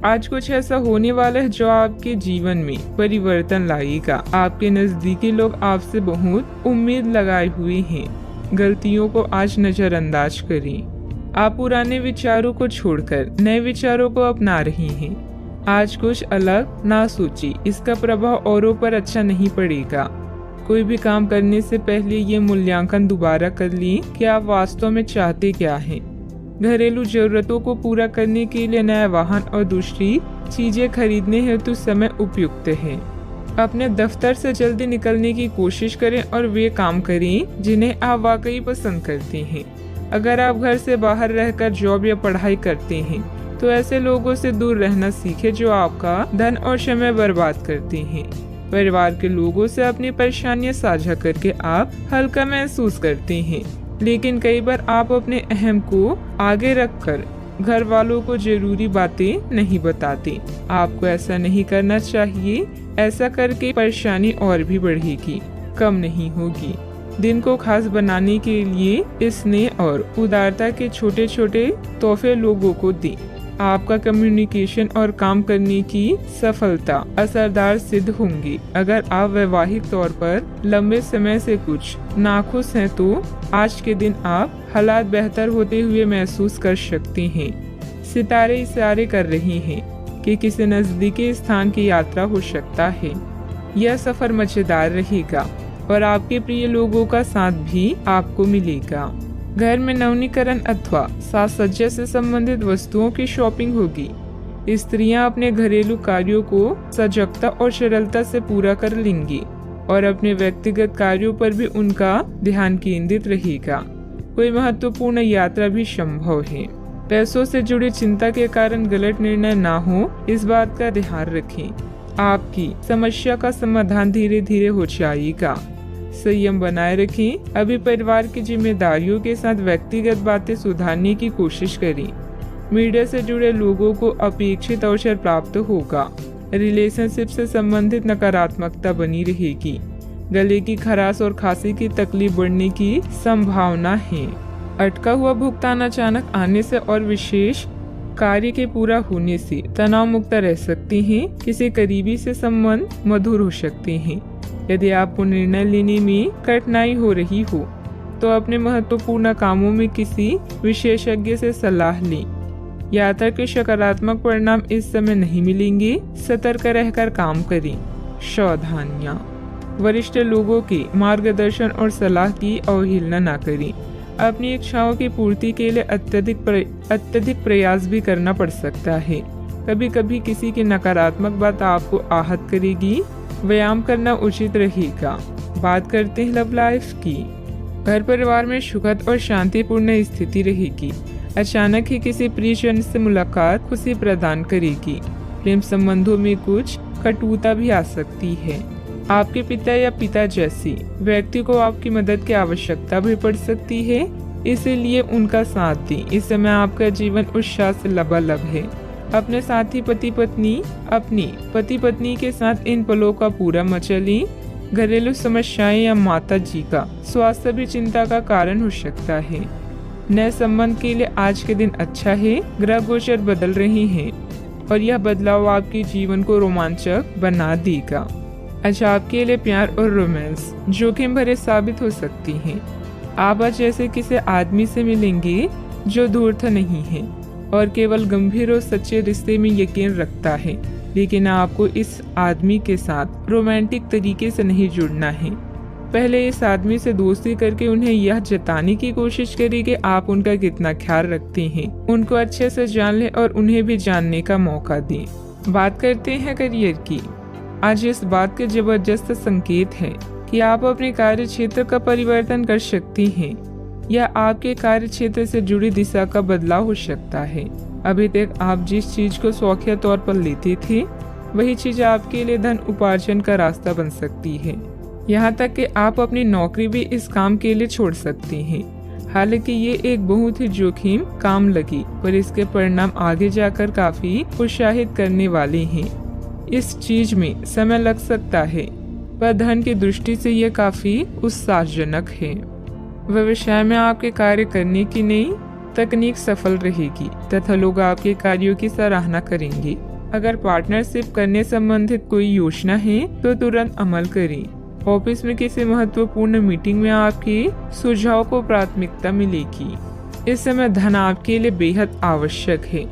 आज कुछ ऐसा होने वाला है जो आपके जीवन में परिवर्तन लाएगा। आपके नजदीकी लोग आपसे बहुत उम्मीद लगाए हुए हैं। गलतियों को आज नजरअंदाज करें। आप पुराने विचारों को छोड़कर नए विचारों को अपना रही हैं। आज कुछ अलग ना सोचिए, इसका प्रभाव औरों पर अच्छा नहीं पड़ेगा। कोई भी काम करने से पहले ये मूल्यांकन दोबारा कर लें कि आप वास्तव में चाहते क्या हैं। घरेलू जरूरतों को पूरा करने के लिए नया वाहन और दूसरी चीजें खरीदने हेतु समय उपयुक्त है। अपने दफ्तर से जल्दी निकलने की कोशिश करें और वे काम करें जिन्हें आप वाकई पसंद करते हैं। अगर आप घर से बाहर रहकर जॉब या पढ़ाई करते हैं तो ऐसे लोगों से दूर रहना सीखें जो आपका धन और समय बर्बाद करते हैं। परिवार के लोगों से अपनी परेशानियां साझा करके आप हल्का महसूस करते हैं, लेकिन कई बार आप अपने अहम को आगे रखकर घर वालों को जरूरी बातें नहीं बताते। आपको ऐसा नहीं करना चाहिए। ऐसा करके परेशानी और भी बढ़ेगी, कम नहीं होगी। दिन को खास बनाने के लिए स्नेह और उदारता के छोटे छोटे तोहफे लोगों को दें। आपका कम्युनिकेशन और काम करने की सफलता असरदार सिद्ध होंगी। अगर आप वैवाहिक तौर पर लंबे समय से कुछ नाखुश हैं तो आज के दिन आप हालात बेहतर होते हुए महसूस कर सकते हैं। सितारे इशारे कर रहे हैं कि किसी नजदीकी स्थान की यात्रा हो सकता है। यह सफर मजेदार रहेगा और आपके प्रिय लोगों का साथ भी आपको मिलेगा। घर में नवीनीकरण अथवा साज सज्जा से संबंधित वस्तुओं की शॉपिंग होगी। स्त्रियां अपने घरेलू कार्यों को सजगता और सरलता से पूरा कर लेंगी और अपने व्यक्तिगत कार्यों पर भी उनका ध्यान केंद्रित रहेगा। कोई महत्वपूर्ण यात्रा भी संभव है। पैसों से जुड़ी चिंता के कारण गलत निर्णय ना हो, इस बात का ध्यान रखें। आपकी समस्या का समाधान धीरे धीरे हो जाएगा। संयम बनाए रखें। अभी परिवार की जिम्मेदारियों के साथ व्यक्तिगत बातें सुधारने की कोशिश करें। मीडिया से जुड़े लोगों को अपेक्षित अवसर प्राप्त होगा। रिलेशनशिप से संबंधित नकारात्मकता बनी रहेगी। गले की खराश और खांसी की तकलीफ बढ़ने की संभावना है। अटका हुआ भुगतान अचानक आने से और विशेष कार्य के पूरा होने से तनाव मुक्त रह सकते हैं। किसी करीबी से संबंध मधुर हो सकते हैं। यदि आपको निर्णय लेने में कठिनाई हो रही हो तो अपने महत्वपूर्ण कामों में किसी विशेषज्ञ से सलाह लें। यात्रा के सकारात्मक परिणाम इस समय नहीं मिलेंगे। सतर्क रहकर काम करें। सावधानियां। वरिष्ठ लोगों के मार्गदर्शन और सलाह की अवहेलना न करें। अपनी इच्छाओं की पूर्ति के लिए अत्यधिक प्रयास भी करना पड़ सकता है। कभी कभी किसी की नकारात्मक बात आपको आहत करेगी। व्यायाम करना उचित रहेगा। बात करते हैं लव लाइफ की। घर परिवार में सुखद और शांतिपूर्ण स्थिति रहेगी। अचानक ही किसी प्रियजन से मुलाकात खुशी प्रदान करेगी। प्रेम संबंधों में कुछ कटुता भी आ सकती है। आपके पिता या पिता जैसे व्यक्ति को आपकी मदद की आवश्यकता भी पड़ सकती है, इसीलिए उनका साथ दें। इस समय आपका जीवन उत्साह से लबालब है। अपने साथी पति पत्नी के साथ इन पलों का पूरा मजा लें। घरेलू समस्याएं या माता जी का स्वास्थ्य भी चिंता का कारण हो सकता है। नए संबंध के लिए आज के दिन अच्छा है। ग्रह गोचर बदल रहे हैं और यह बदलाव आपके जीवन को रोमांचक बना देगा। आज आपके लिए प्यार और रोमांस जोखिम भरे साबित हो सकती हैं। आप आज ऐसे किसी आदमी से मिलेंगे जो धूर्त नहीं है और केवल गंभीर और सच्चे रिश्ते में यकीन रखता है, लेकिन आपको इस आदमी के साथ रोमांटिक तरीके से नहीं जुड़ना है। पहले इस आदमी से दोस्ती करके उन्हें यह जताने की कोशिश करें कि आप उनका कितना ख्याल रखते हैं। उनको अच्छे से जान लें और उन्हें भी जानने का मौका दें। बात करते हैं करियर की। आज इस बात के जबरदस्त संकेत है कि आप अपने कार्य क्षेत्र का परिवर्तन कर सकते हैं या आपके कार्य क्षेत्र से जुड़ी दिशा का बदलाव हो सकता है। अभी तक आप जिस चीज को शौकिया तौर पर लेते थे वही चीज आपके लिए धन उपार्जन का रास्ता बन सकती है। यहाँ तक कि आप अपनी नौकरी भी इस काम के लिए छोड़ सकते हैं। हालांकि ये एक बहुत ही जोखिम काम लगी, पर इसके परिणाम आगे जाकर काफी उत्साहित करने वाले हैं। इस चीज में समय लग सकता है, पर धन की दृष्टि से यह काफी उत्साहजनक है। व्यवसाय में आपके कार्य करने की नई तकनीक सफल रहेगी तथा लोग आपके कार्यों की सराहना करेंगे। अगर पार्टनरशिप करने संबंधित कोई योजना है तो तुरंत अमल करें। ऑफिस में किसी महत्वपूर्ण मीटिंग में आपके सुझाव को प्राथमिकता मिलेगी। इस समय धन आपके लिए बेहद आवश्यक है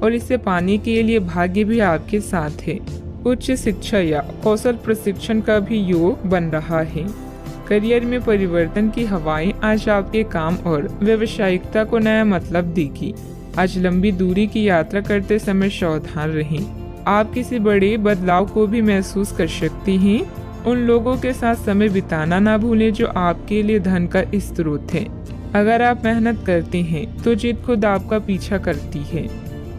और इसे पाने के लिए भाग्य भी आपके साथ है। उच्च शिक्षा या कौशल प्रशिक्षण का भी योग बन रहा है। करियर में परिवर्तन की हवाएं आज आपके काम और व्यावसायिकता को नया मतलब देगी। आज लंबी दूरी की यात्रा करते समय सावधान रहें। आप किसी बड़े बदलाव को भी महसूस कर सकती हैं। उन लोगों के साथ समय बिताना ना भूलें जो आपके लिए धन का स्रोत है। अगर आप मेहनत करते हैं तो जीत खुद आपका पीछा करती है।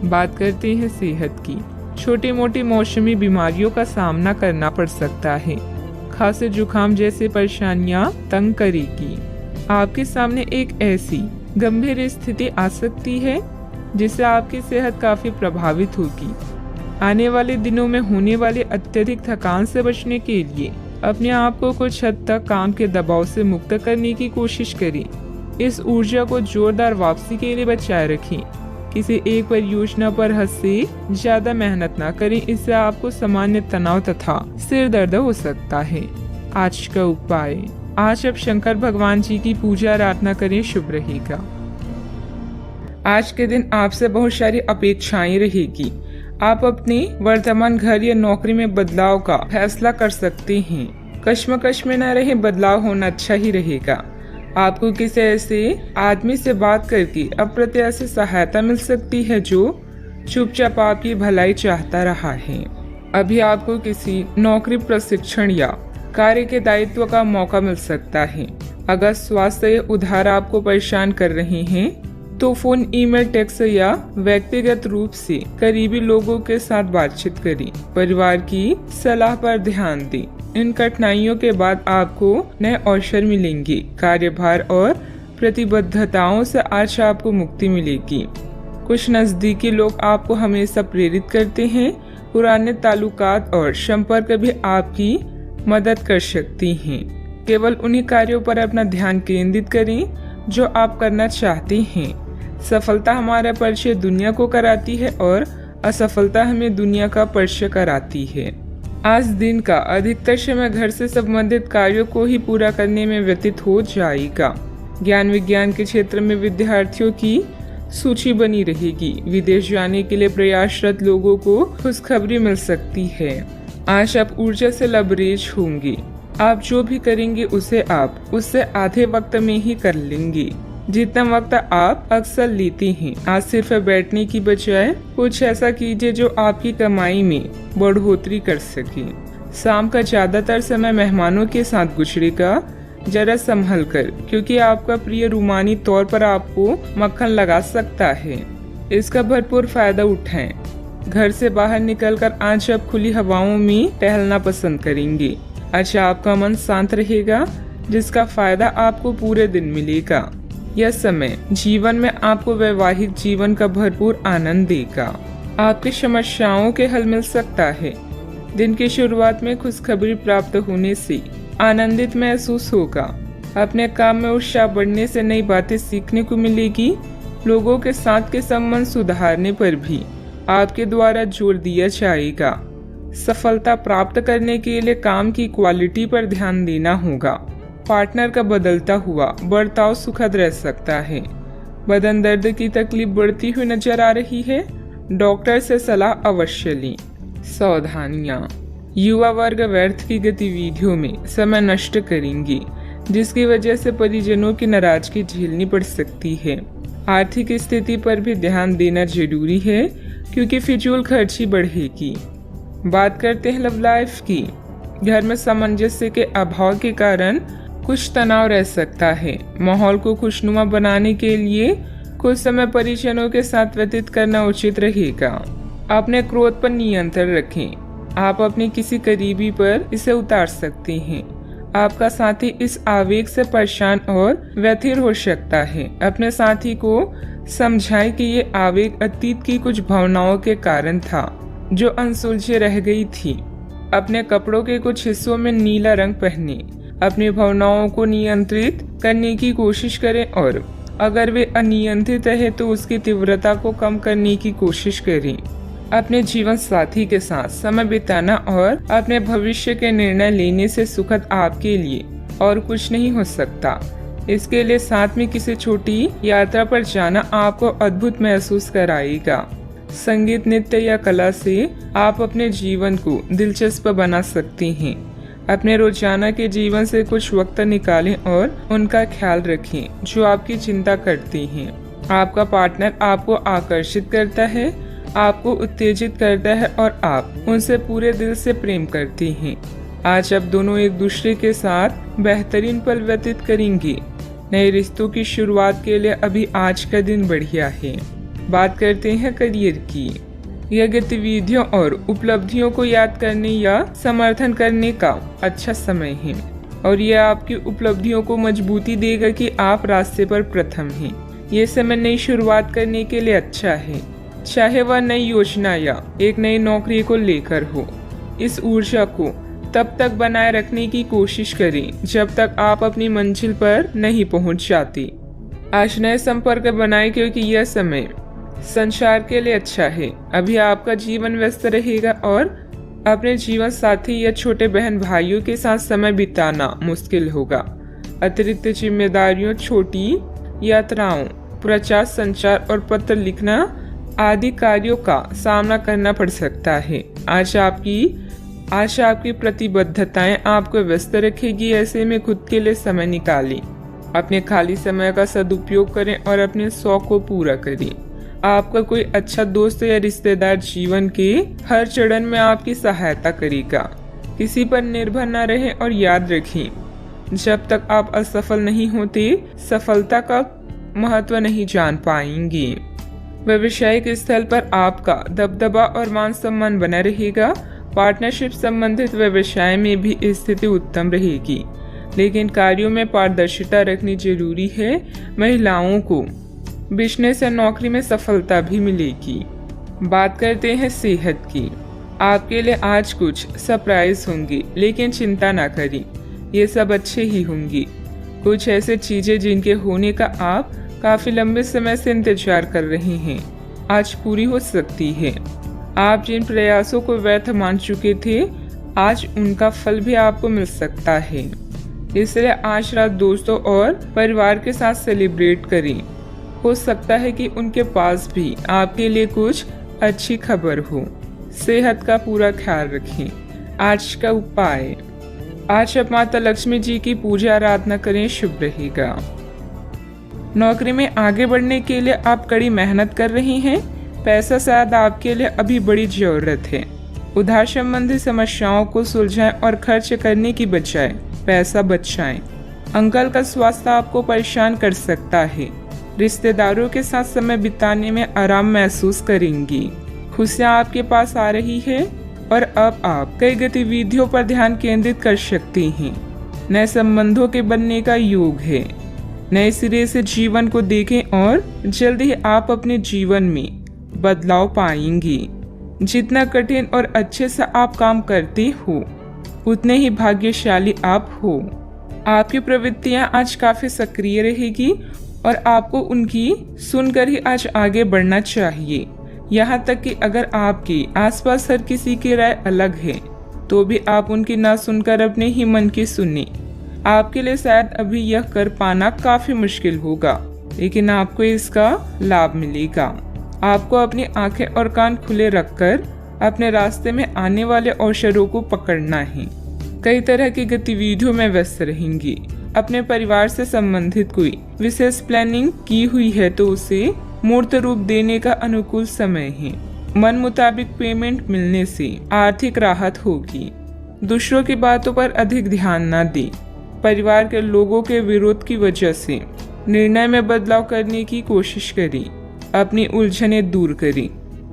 बात करते हैं सेहत की। छोटी मोटी मौसमी बीमारियों का सामना करना पड़ सकता है। खांसी जुकाम जैसी परेशानियां तंग करेगी। आपके सामने एक ऐसी गंभीर स्थिति आ सकती है जिससे आपकी सेहत काफी प्रभावित होगी। आने वाले दिनों में होने वाली अत्यधिक थकान से बचने के लिए अपने आप को कुछ हद तक काम के दबाव से मुक्त करने की कोशिश करें। इस ऊर्जा को जोरदार वापसी के लिए बचाए रखें। किसी एक परियोजना पर हद से ज्यादा मेहनत ना करें, इससे आपको सामान्य तनाव तथा सिर दर्द हो सकता है। आज का उपाय, आज आप शंकर भगवान जी की पूजा आराधना करें, शुभ रहेगा। आज के दिन आपसे बहुत सारी अपेक्षाएं रहेगी। आप अपने वर्तमान घर या नौकरी में बदलाव का फैसला कर सकते हैं। कश्मकश में न रहे, बदलाव होना अच्छा ही रहेगा। आपको किसी ऐसे आदमी से बात करके अप्रत्याशित सहायता मिल सकती है जो चुपचाप आपकी भलाई चाहता रहा है। अभी आपको किसी नौकरी, प्रशिक्षण या कार्य के दायित्व का मौका मिल सकता है। अगर स्वास्थ्य या उधार आपको परेशान कर रहे हैं तो फोन, ईमेल, टेक्स्ट या व्यक्तिगत रूप से करीबी लोगों के साथ बातचीत करें। परिवार की सलाह पर ध्यान दें। इन कठिनाइयों के बाद आपको नए अवसर मिलेंगे। कार्यभार और प्रतिबद्धताओं से आज आपको मुक्ति मिलेगी। कुछ नजदीकी लोग आपको हमेशा प्रेरित करते हैं। पुराने ताल्लुकात और संपर्क भी आपकी मदद कर सकती हैं। केवल उन्हीं कार्यों पर अपना ध्यान केंद्रित करें जो आप करना चाहते हैं। सफलता हमारा परिचय दुनिया को कराती है और असफलता हमें दुनिया का परिचय कराती है। आज दिन का अधिकतर समय घर से संबंधित कार्यों को ही पूरा करने में व्यतीत हो जाएगा। ज्ञान विज्ञान के क्षेत्र में विद्यार्थियों की सूची बनी रहेगी। विदेश जाने के लिए प्रयासरत लोगों को खुशखबरी मिल सकती है। आज आप ऊर्जा से लबरेज होंगे। आप जो भी करेंगे उसे आप उससे आधे वक्त में ही कर लेंगे जितना वक्त आप अक्सर लेते हैं। आज सिर्फ बैठने की बजाय कुछ ऐसा कीजिए जो आपकी कमाई में बढ़ोतरी कर सके। शाम का ज्यादातर समय मेहमानों के साथ गुजरेगा। जरा संभल कर, क्योंकि आपका प्रिय रूमानी तौर पर आपको मक्खन लगा सकता है। इसका भरपूर फायदा उठाएं। घर से बाहर निकलकर आज आप खुली हवाओं में टहलना पसंद करेंगे। आज आपका मन शांत रहेगा जिसका फायदा आपको पूरे दिन मिलेगा। यह समय जीवन में आपको वैवाहिक जीवन का भरपूर आनंद देगा। आपकी समस्याओं के हल मिल सकता है। दिन की शुरुआत में खुशखबरी प्राप्त होने से आनंदित महसूस होगा। अपने काम में उत्साह बढ़ने से नई बातें सीखने को मिलेगी। लोगों के साथ के संबंध सुधारने पर भी आपके द्वारा जोर दिया जाएगा। सफलता प्राप्त करने के लिए काम की क्वालिटी पर ध्यान देना होगा। पार्टनर का बदलता हुआ बर्ताव सुखद रह सकता है। बदन दर्द की तकलीफ बढ़ती हुई नजर आ रही है। डॉक्टर से सलाह अवश्य लें। सावधानियां, युवा वर्ग व्यर्थ की गतिविधियों में समय नष्ट करेंगे जिसकी वजह से परिजनों की नाराजगी झेलनी पड़ सकती है। आर्थिक स्थिति पर भी ध्यान देना जरूरी है क्योंकि फिजूल खर्ची बढ़ेगी। बात करते हैं लव लाइफ की। घर में सामंजस्य के अभाव के कारण कुछ तनाव रह सकता है। माहौल को खुशनुमा बनाने के लिए कुछ समय परिजनों के साथ व्यतीत करना उचित रहेगा। अपने क्रोध पर नियंत्रण रखें। आप अपने किसी करीबी पर इसे उतार सकते हैं। आपका साथी इस आवेग से परेशान और व्यथित हो सकता है। अपने साथी को समझाएं कि ये आवेग अतीत की कुछ भावनाओं के कारण था जो अनसुलझे रह गई थी। अपने कपड़ों के कुछ हिस्सों में नीला रंग पहने। अपनी भावनाओं को नियंत्रित करने की कोशिश करें और अगर वे अनियंत्रित है तो उसकी तीव्रता को कम करने की कोशिश करें। अपने जीवन साथी के साथ समय बिताना और अपने भविष्य के निर्णय लेने से सुखद आपके लिए और कुछ नहीं हो सकता। इसके लिए साथ में किसी छोटी यात्रा पर जाना आपको अद्भुत महसूस कराएगा। संगीत, नृत्य या कला से आप अपने जीवन को दिलचस्प बना सकती हैं। अपने रोजाना के जीवन से कुछ वक्त निकालें और उनका ख्याल रखें जो आपकी चिंता करती हैं। आपका पार्टनर आपको आकर्षित करता है, आपको उत्तेजित करता है और आप उनसे पूरे दिल से प्रेम करती हैं। आज आप दोनों एक दूसरे के साथ बेहतरीन पल व्यतीत करेंगे। नए रिश्तों की शुरुआत के लिए अभी आज का दिन बढ़िया है। बात करते हैं करियर की। यह गतिविधियों और उपलब्धियों को याद करने या समर्थन करने का अच्छा समय है और यह आपकी उपलब्धियों को मजबूती देगा कि आप रास्ते पर प्रथम हैं। ये समय नई शुरुआत करने के लिए अच्छा है, चाहे वह नई योजना या एक नई नौकरी को लेकर हो। इस ऊर्जा को तब तक बनाए रखने की कोशिश करें जब तक आप अपनी मंजिल पर नहीं पहुंच जाती। आज नए संपर्क बनाएं क्योंकि यह समय संचार के लिए अच्छा है। अभी आपका जीवन व्यस्त रहेगा और अपने जीवन साथी या छोटे बहन भाइयों के साथ समय बिताना मुश्किल होगा। अतिरिक्त जिम्मेदारियों, छोटी यात्राओं, प्रचार, संचार और पत्र लिखना आदि कार्यों का सामना करना पड़ सकता है। आज आपकी प्रतिबद्धताएं आपको व्यस्त रखेगी। ऐसे में खुद के लिए समय निकालें, अपने खाली समय का सदुपयोग करें और अपने शौक को पूरा करें। आपका कोई अच्छा दोस्त या रिश्तेदार जीवन के हर चरण में आपकी सहायता करेगा। किसी पर निर्भर न रहें और याद रखें, जब तक आप असफल नहीं होते सफलता का महत्व नहीं जान पाएंगे। व्यावसायिक स्थल पर आपका दबदबा और मान सम्मान बना रहेगा। पार्टनरशिप संबंधित व्यवसाय में भी स्थिति उत्तम रहेगी, लेकिन कार्यों में पारदर्शिता रखनी जरूरी है। महिलाओं को बिजनेस या नौकरी में सफलता भी मिलेगी। बात करते हैं सेहत की। आपके लिए आज कुछ सरप्राइज होंगे, लेकिन चिंता ना करें, ये सब अच्छे ही होंगे। कुछ ऐसे चीजें जिनके होने का आप काफी लंबे समय से इंतजार कर रहे हैं आज पूरी हो सकती है। आप जिन प्रयासों को व्यर्थ मान चुके थे आज उनका फल भी आपको मिल सकता है। इसलिए आज रात दोस्तों और परिवार के साथ सेलिब्रेट करें। हो सकता है कि उनके पास भी आपके लिए कुछ अच्छी खबर हो। सेहत का पूरा ख्याल रखें। आज का उपाय, आज आप माता लक्ष्मी जी की पूजा आराधना करें, शुभ रहेगा। नौकरी में आगे बढ़ने के लिए आप कड़ी मेहनत कर रहे हैं। पैसा शायद आपके लिए अभी बड़ी जरूरत है। उधार संबंधी समस्याओं को सुलझाएं और खर्च करने की बजाय पैसा बचाएं। अंकल का स्वास्थ्य आपको परेशान कर सकता है। रिश्तेदारों के साथ समय बिताने में आराम महसूस करेंगी। खुशियाँ आपके पास आ रही है और अब आप कई गतिविधियों पर ध्यान केंद्रित कर सकती हैं। नए संबंधों के बनने का योग है। नए सिरे से जीवन को देखें और जल्द ही आप अपने जीवन में बदलाव पाएंगी। जितना कठिन और अच्छे से आप काम करते हो उतने ही भाग्यशाली आप हो। आपकी प्रवृत्तियां आज काफी सक्रिय रहेगी और आपको उनकी सुनकर ही आज आगे बढ़ना चाहिए। यहाँ तक कि अगर आपके आसपास हर किसी की राय अलग है तो भी आप उनकी ना सुनकर अपने ही मन की सुने। आपके लिए शायद अभी यह कर पाना काफी मुश्किल होगा, लेकिन आपको इसका लाभ मिलेगा। आपको अपनी आंखें और कान खुले रखकर अपने रास्ते में आने वाले अवसरों को पकड़ना है। कई तरह की गतिविधियों में व्यस्त रहेंगी। अपने परिवार से संबंधित कोई विशेष प्लानिंग की हुई है तो उसे मूर्त रूप देने का अनुकूल समय है। मन मुताबिक पेमेंट मिलने से आर्थिक राहत होगी। दूसरों की बातों पर अधिक ध्यान न दें। परिवार के लोगों के विरोध की वजह से निर्णय में बदलाव करने की कोशिश करें। अपनी उलझनें दूर करें।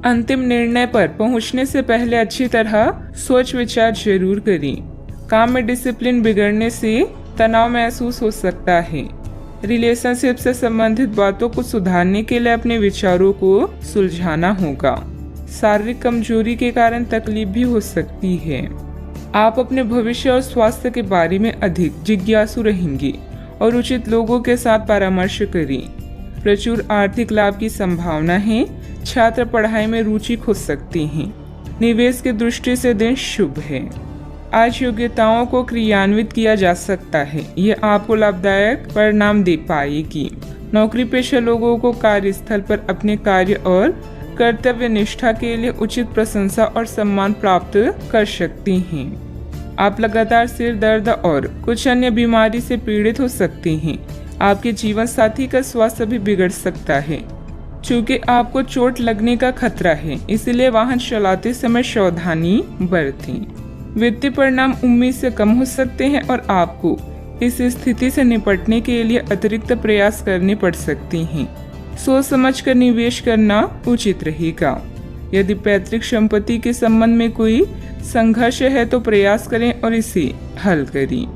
अंतिम निर्णय पर पहुंचने से पहले अच्छी तरह सोच विचार जरूर करें। काम में डिसिप्लिन बिगड़ने से तनाव महसूस हो सकता है। रिलेशनशिप से संबंधित बातों को सुधारने के लिए अपने विचारों को सुलझाना होगा। शारीरिक कमजोरी के कारण तकलीफ भी हो सकती है। आप अपने भविष्य और स्वास्थ्य के बारे में अधिक जिज्ञासु रहेंगे और उचित लोगों के साथ परामर्श करें। प्रचुर आर्थिक लाभ की संभावना है। छात्र पढ़ाई में रुचि खो सकती हैं। निवेश की दृष्टि से दिन शुभ है। आज योग्यताओं को क्रियान्वित किया जा सकता है। यह आपको लाभदायक परिणाम दे पाएगी। नौकरी पेशा लोगों को कार्यस्थल पर अपने कार्य और कर्तव्य निष्ठा के लिए उचित प्रशंसा और सम्मान प्राप्त कर सकती हैं। आप लगातार सिर दर्द और कुछ अन्य बीमारी से पीड़ित हो सकते हैं। आपके जीवन साथी का स्वास्थ्य भी बिगड़ सकता है। चूँकि आपको चोट लगने का खतरा है, इसलिए वाहन चलाते समय सावधानी बरतें। वित्तीय परिणाम उम्मीद से कम हो सकते हैं और आपको इस स्थिति से निपटने के लिए अतिरिक्त प्रयास करने पड़ सकते हैं। सोच समझकर निवेश करना उचित रहेगा। यदि पैतृक संपत्ति के संबंध में कोई संघर्ष है तो प्रयास करें और इसे हल करें।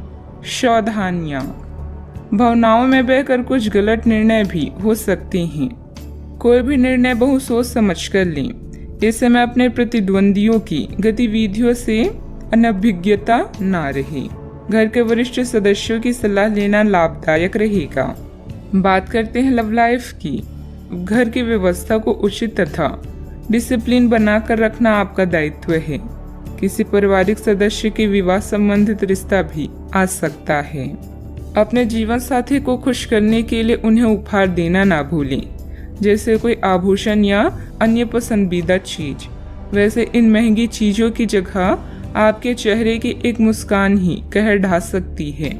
सावधानियां, भावनाओं में बहकर कुछ गलत निर्णय भी हो सकते हैं। कोई भी निर्णय बहुत सोच समझ कर लें। इस समय अपने प्रतिद्वंदियों की गतिविधियों से अनभिज्ञता ना रहे। घर के वरिष्ठ सदस्यों की सलाह लेना लाभदायक रहेगा। बात करते हैं लव लाइफ की। घर की व्यवस्था को उचित तथा डिसिप्लिन बनाकर रखना आपका दायित्व है। किसी पारिवारिक सदस्य के विवाह संबंधित रिश्ता भी आ सकता है। अपने जीवन साथी को खुश करने के लिए उन्हें उपहार देना ना भूलें, जैसे कोई आभूषण या अन्य पसंदीदा चीज। वैसे इन महंगी चीजों की जगह आपके चेहरे की एक मुस्कान ही कहर ढा सकती है।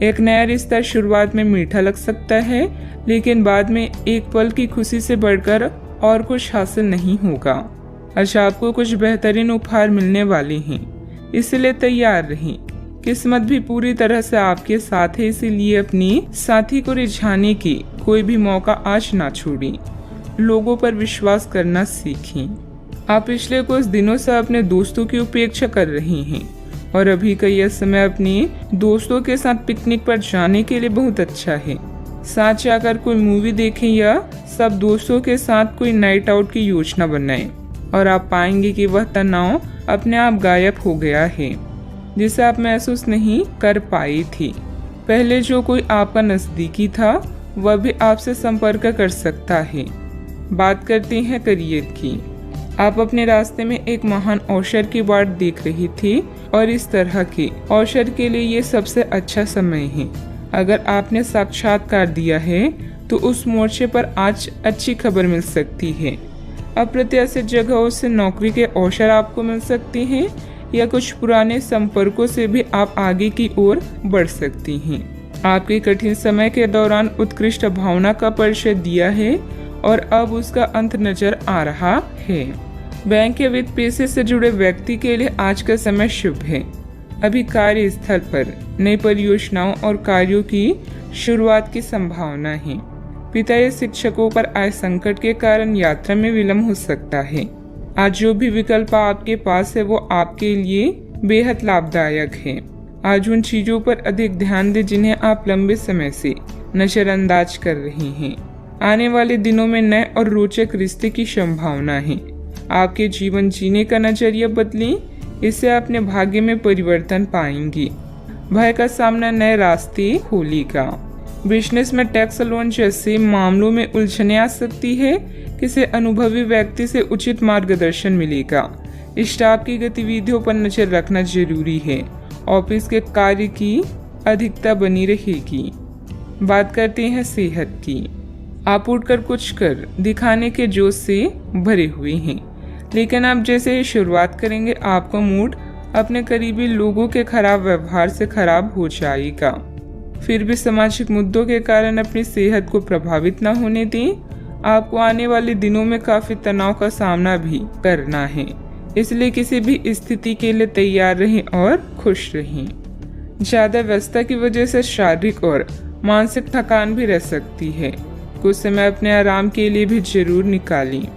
एक नया रिश्ता शुरुआत में मीठा लग सकता है, लेकिन बाद में एक पल की खुशी से बढ़कर और कुछ हासिल नहीं होगा। आज आपको कुछ बेहतरीन उपहार मिलने वाले हैं, इसलिए तैयार रहें। किस्मत भी पूरी तरह से आपके साथ है, इसीलिए अपने साथी को रिझाने की कोई भी मौका आज ना छोड़ें। लोगों पर विश्वास करना सीखें। आप पिछले कुछ दिनों से अपने दोस्तों की उपेक्षा कर रहे हैं और अभी का यह समय अपने दोस्तों के साथ पिकनिक पर जाने के लिए बहुत अच्छा है। साथ जाकर कोई मूवी देखें या सब दोस्तों के साथ कोई नाइट आउट की योजना बनाएं और आप पाएंगे कि वह तनाव अपने आप गायब हो गया है, जिसे आप महसूस नहीं कर पाई थी। पहले जो कोई आपका नजदीकी था वह भी आपसे संपर्क कर सकता है। बात करते हैं करियर की। आप अपने रास्ते में एक महान अवसर की बाट देख रही थी और इस तरह के अवसर के लिए ये सबसे अच्छा समय है। अगर आपने साक्षात्कार दिया है तो उस मोर्चे पर आज अच्छी खबर मिल सकती है। अप्रत्याशित जगहों से नौकरी के अवसर आपको मिल सकते हैं या कुछ पुराने संपर्कों से भी आप आगे की ओर बढ़ सकती हैं। आपके कठिन समय के दौरान उत्कृष्ट भावना का परिचय दिया है और अब उसका अंत नजर आ रहा है। बैंक या वित्त पेशे से जुड़े व्यक्ति के लिए आज का समय शुभ है। अभी कार्यस्थल पर नई परियोजनाओं और कार्यों की शुरुआत की संभावना है। पिता या शिक्षकों पर आए संकट के कारण यात्रा में विलंब हो सकता है। आज जो भी विकल्प आपके पास है वो आपके लिए बेहद लाभदायक है। आज उन चीजों पर अधिक ध्यान दें जिन्हें आप लंबे समय से नजरअंदाज कर रहे हैं। आने वाले दिनों में नए और रोचक रिश्ते की संभावना है। आपके जीवन जीने का नजरिया बदलें, इससे अपने भाग्य में परिवर्तन पाएंगी। भय का सामना नए रास्ते खोलेगा। बिजनेस में टैक्स लोन जैसे मामलों में उलझने आ सकती है। किसी अनुभवी व्यक्ति से उचित मार्गदर्शन मिलेगा। स्टाफ की गतिविधियों पर नजर रखना जरूरी है। ऑफिस के कार्य की अधिकता बनी रहेगी। बात करते हैं सेहत की। आप उठकर कुछ कर दिखाने के जोश से भरे हुए हैं, लेकिन आप जैसे ही शुरुआत करेंगे आपका मूड अपने करीबी लोगों के खराब व्यवहार से खराब हो जाएगा। फिर भी सामाजिक मुद्दों के कारण अपनी सेहत को प्रभावित न होने दें। आपको आने वाले दिनों में काफी तनाव का सामना भी करना है, इसलिए किसी भी स्थिति के लिए तैयार रहें और खुश रहें। ज्यादा व्यस्तता की वजह से शारीरिक और मानसिक थकान भी रह सकती है। कुछ समय अपने आराम के लिए भी जरूर निकालें।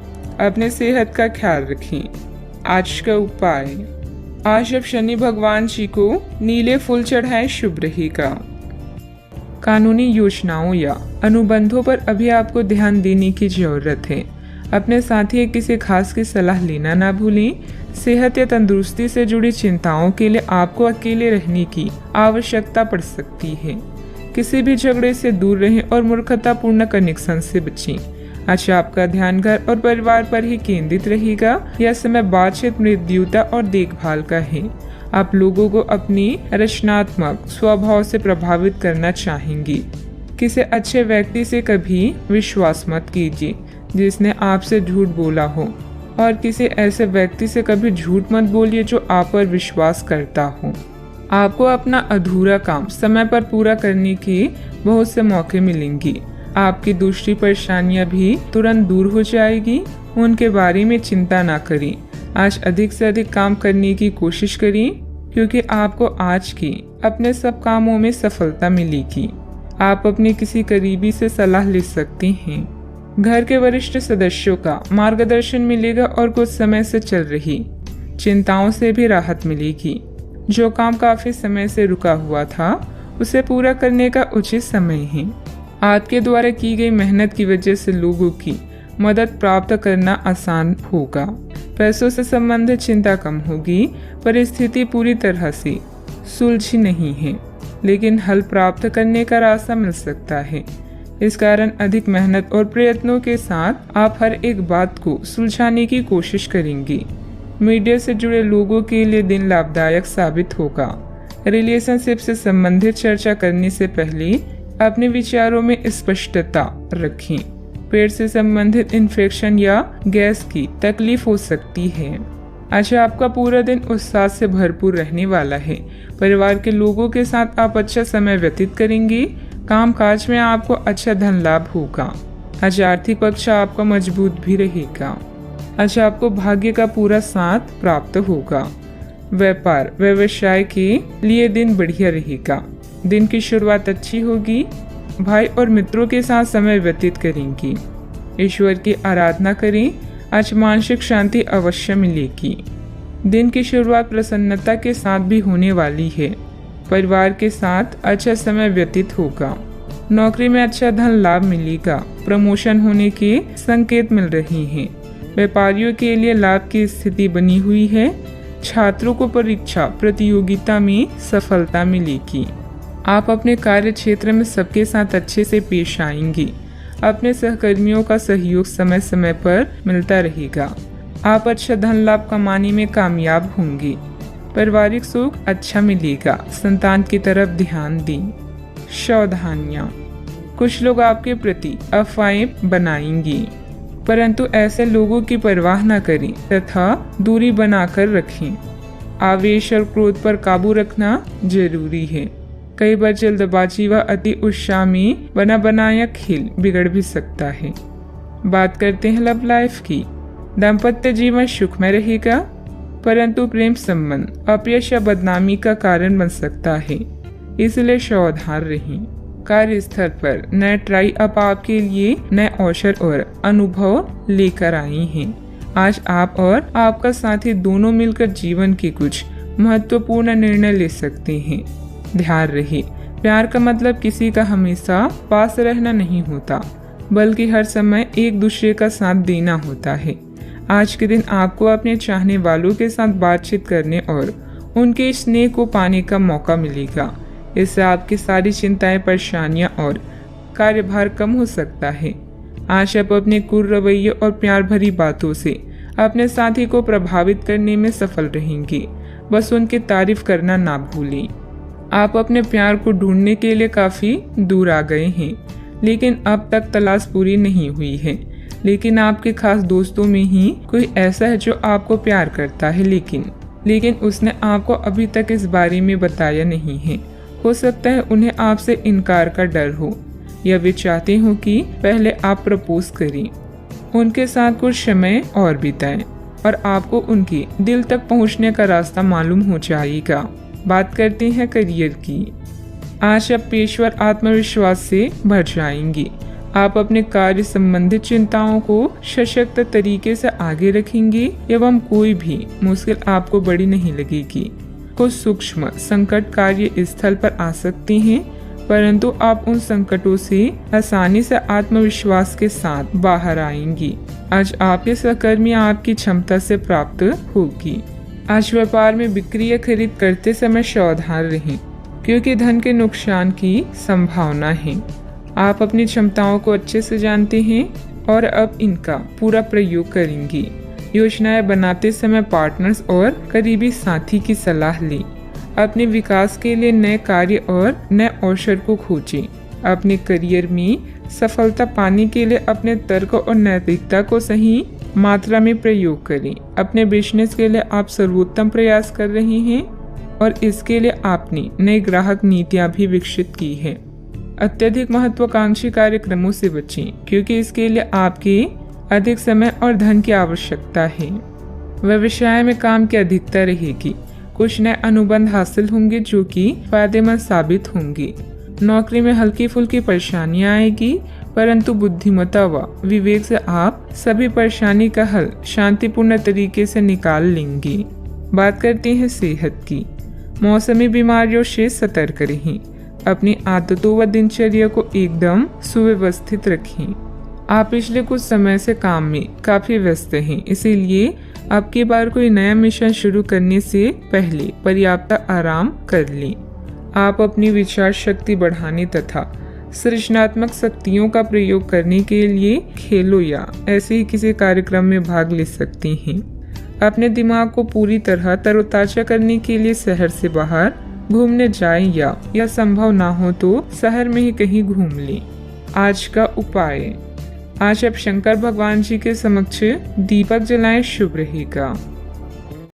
अपने सेहत का ख्याल रखें। आज का उपाय, आज अब शनि भगवान जी को नीले फूल चढ़ाएं, शुभ रहेगा। कानूनी योजनाओं या अनुबंधों पर अभी आपको ध्यान देने की जरूरत है। अपने साथी या किसी खास की सलाह लेना ना भूलें। सेहत या तंदुरुस्ती से जुड़ी चिंताओं के लिए आपको अकेले रहने की आवश्यकता पड़ सकती है। किसी भी झगड़े से दूर रहें और मूर्खतापूर्ण कनेक्शन से बचें। अच्छा, आपका ध्यान घर और परिवार पर ही केंद्रित रहेगा। यह समय बातचीत, मृदुता और देखभाल का है। आप लोगों को अपनी रचनात्मक स्वभाव से प्रभावित करना चाहेंगी। किसी अच्छे व्यक्ति से कभी विश्वास मत कीजिए जिसने आपसे झूठ बोला हो, और किसी ऐसे व्यक्ति से कभी झूठ मत बोलिए जो आप पर विश्वास करता हो। आपको अपना अधूरा काम समय पर पूरा करने के बहुत से मौके मिलेंगे। आपकी दूसरी परेशानियां भी तुरंत दूर हो जाएगी। उनके बारे में चिंता ना करें। आज अधिक से अधिक काम करने की कोशिश करें, क्योंकि आपको आज की अपने सब कामों में सफलता मिलेगी। आप अपने किसी करीबी से सलाह ले सकते हैं। घर के वरिष्ठ सदस्यों का मार्गदर्शन मिलेगा और कुछ समय से चल रही चिंताओं से भी राहत मिलेगी। जो काम काफी समय से रुका हुआ था, उसे पूरा करने का उचित समय है। आपके द्वारा की गई मेहनत की वजह से लोगों की मदद प्राप्त करना आसान होगा। पैसों से संबंधित चिंता कम होगी। परिस्थिति पूरी तरह से सुलझी नहीं है, लेकिन हल प्राप्त करने का रास्ता मिल सकता है। इस कारण अधिक मेहनत और प्रयत्नों के साथ आप हर एक बात को सुलझाने की कोशिश करेंगे। मीडिया से जुड़े लोगों के लिए दिन लाभदायक साबित होगा। रिलेशनशिप से संबंधित चर्चा करने से पहले अपने विचारों में स्पष्टता रखें। पेट से संबंधित इन्फेक्शन या गैस की तकलीफ हो सकती है। अच्छा, आपका पूरा दिन उत्साह से भरपूर रहने वाला है। परिवार के लोगों के साथ आप अच्छा समय व्यतीत करेंगे। काम काज में आपको अच्छा धन लाभ होगा। आज आर्थिक पक्ष आपका मजबूत भी रहेगा। आज आपको भाग्य का पूरा साथ प्राप्त होगा। व्यापार व्यवसाय के लिए दिन बढ़िया रहेगा। दिन की शुरुआत अच्छी होगी। भाई और मित्रों के साथ समय व्यतीत करेंगी। ईश्वर की आराधना करें। आज मानसिक शांति अवश्य मिलेगी। दिन की शुरुआत प्रसन्नता के साथ भी होने वाली है। परिवार के साथ अच्छा समय व्यतीत होगा। नौकरी में अच्छा धन लाभ मिलेगा। प्रमोशन होने के संकेत मिल रहे हैं। व्यापारियों के लिए लाभ की स्थिति बनी हुई है। छात्रों को परीक्षा प्रतियोगिता में सफलता मिलेगी। आप अपने कार्य क्षेत्र में सबके साथ अच्छे से पेश आएंगे। अपने सहकर्मियों का सहयोग समय समय पर मिलता रहेगा। आप अच्छा धन लाभ कमाने में कामयाब होंगे। पारिवारिक सुख अच्छा मिलेगा। संतान की तरफ ध्यान दें। सावधानियां, कुछ लोग आपके प्रति अफवाहें बनाएंगे, परंतु ऐसे लोगों की परवाह न करें तथा दूरी बनाकर रखें। आवेश और क्रोध पर काबू रखना जरूरी है। कई बार जल्दबाजी व अति उत्साह में बना बनाया खेल बिगड़ भी सकता है। बात करते हैं लव लाइफ की। दाम्पत्य जीवन सुखमय रहेगा, परंतु प्रेम संबंध अपयश या बदनामी का कारण बन सकता है, इसलिए सावधान रहें। कार्यस्थल पर नए ट्राई अप आपके लिए नए अवसर और अनुभव लेकर आई हैं। आज आप और आपका साथी दोनों मिलकर जीवन के कुछ महत्वपूर्ण निर्णय ले सकते हैं। ध्यान रहे, प्यार का मतलब किसी का हमेशा पास रहना नहीं होता, बल्कि हर समय एक दूसरे का साथ देना होता है। आज के दिन आपको अपने चाहने वालों के साथ बातचीत करने और उनके स्नेह को पाने का मौका मिलेगा। इससे आपकी सारी चिंताएं, परेशानियां और कार्यभार कम हो सकता है। आज आप अपने क्रूर रवैये और प्यार भरी बातों से अपने साथी को प्रभावित करने में सफल रहेंगे। बस उनकी तारीफ करना ना भूलें। आप अपने प्यार को ढूंढने के लिए काफी दूर आ गए हैं, लेकिन अब तक तलाश पूरी नहीं हुई है। लेकिन आपके खास दोस्तों में ही कोई ऐसा है जो आपको प्यार करता है, लेकिन उसने आपको अभी तक इस बारे में बताया नहीं है। हो सकता है उन्हें आपसे इनकार का डर हो, या वे चाहते हो कि पहले आप प्रपोज करें। उनके साथ कुछ समय और बिताएं और आपको उनके दिल तक पहुंचने का रास्ता मालूम हो जाएगा। बात करते हैं करियर की। आज आप पेशेवर आत्मविश्वास से भर जाएंगे। आप अपने कार्य संबंधित चिंताओं को सशक्त तरीके से आगे रखेंगे एवं कोई भी मुश्किल आपको बड़ी नहीं लगेगी। कुछ सूक्ष्म संकट कार्य स्थल पर आ सकते हैं, परंतु आप उन संकटों से आसानी से आत्मविश्वास के साथ बाहर आएंगी। आज आपके सहकर्मी आपकी क्षमता से प्राप्त होगी। आज व्यापार में बिक्री या खरीद करते समय सावधान रहें, क्योंकि धन के नुकसान की संभावना है। आप अपनी क्षमताओं को अच्छे से जानते हैं। और अब इनका पूरा प्रयोग करेंगी। योजनाएं बनाते समय पार्टनर्स और करीबी साथी की सलाह ली। अपने विकास के लिए नए कार्य और नए अवसर को खोजें। अपने करियर में सफलता पाने के लिए अपने तर्क और नैतिकता को सही मात्रा में प्रयोग करें। अपने बिजनेस के लिए आप सर्वोत्तम प्रयास कर रहे हैं और इसके लिए आपने नई ग्राहक नीतियां भी विकसित की है। अत्यधिक महत्वाकांक्षी कार्यक्रमों से बचें क्योंकि इसके लिए आपके अधिक समय और धन की आवश्यकता है। व्यवसाय में काम की अधिकता रहेगी। कुछ नए अनुबंध हासिल होंगे जो कि फायदेमंद साबित होंगी। नौकरी में हल्की फुल्की परेशानियां आएगी, परंतु बुद्धिमत्ता व विवेक से आप सभी परेशानी का हल शांतिपूर्ण तरीके से निकाल लेंगे। बात करते हैं सेहत की। मौसमी बीमारियों से सतर्क रहें। अपनी आदतों व दिनचर्या को एकदम सुव्यवस्थित रखें। आप पिछले कुछ समय से काम में काफी व्यस्त हैं, इसीलिए अब की बार कोई नया मिशन शुरू करने से पहले पर्याप्त आराम कर लें। आप अपनी विचार शक्ति बढ़ाने तथा सृजनात्मक शक्तियों का प्रयोग करने के लिए खेलों या ऐसे ही किसी कार्यक्रम में भाग ले सकते हैं। अपने दिमाग को पूरी तरह तरोताजा करने के लिए शहर से बाहर घूमने जाएं या संभव ना हो तो शहर में ही कहीं घूम लें। आज का उपाय, आज आप शंकर भगवान जी के समक्ष दीपक जलाएं, शुभ रहेगा।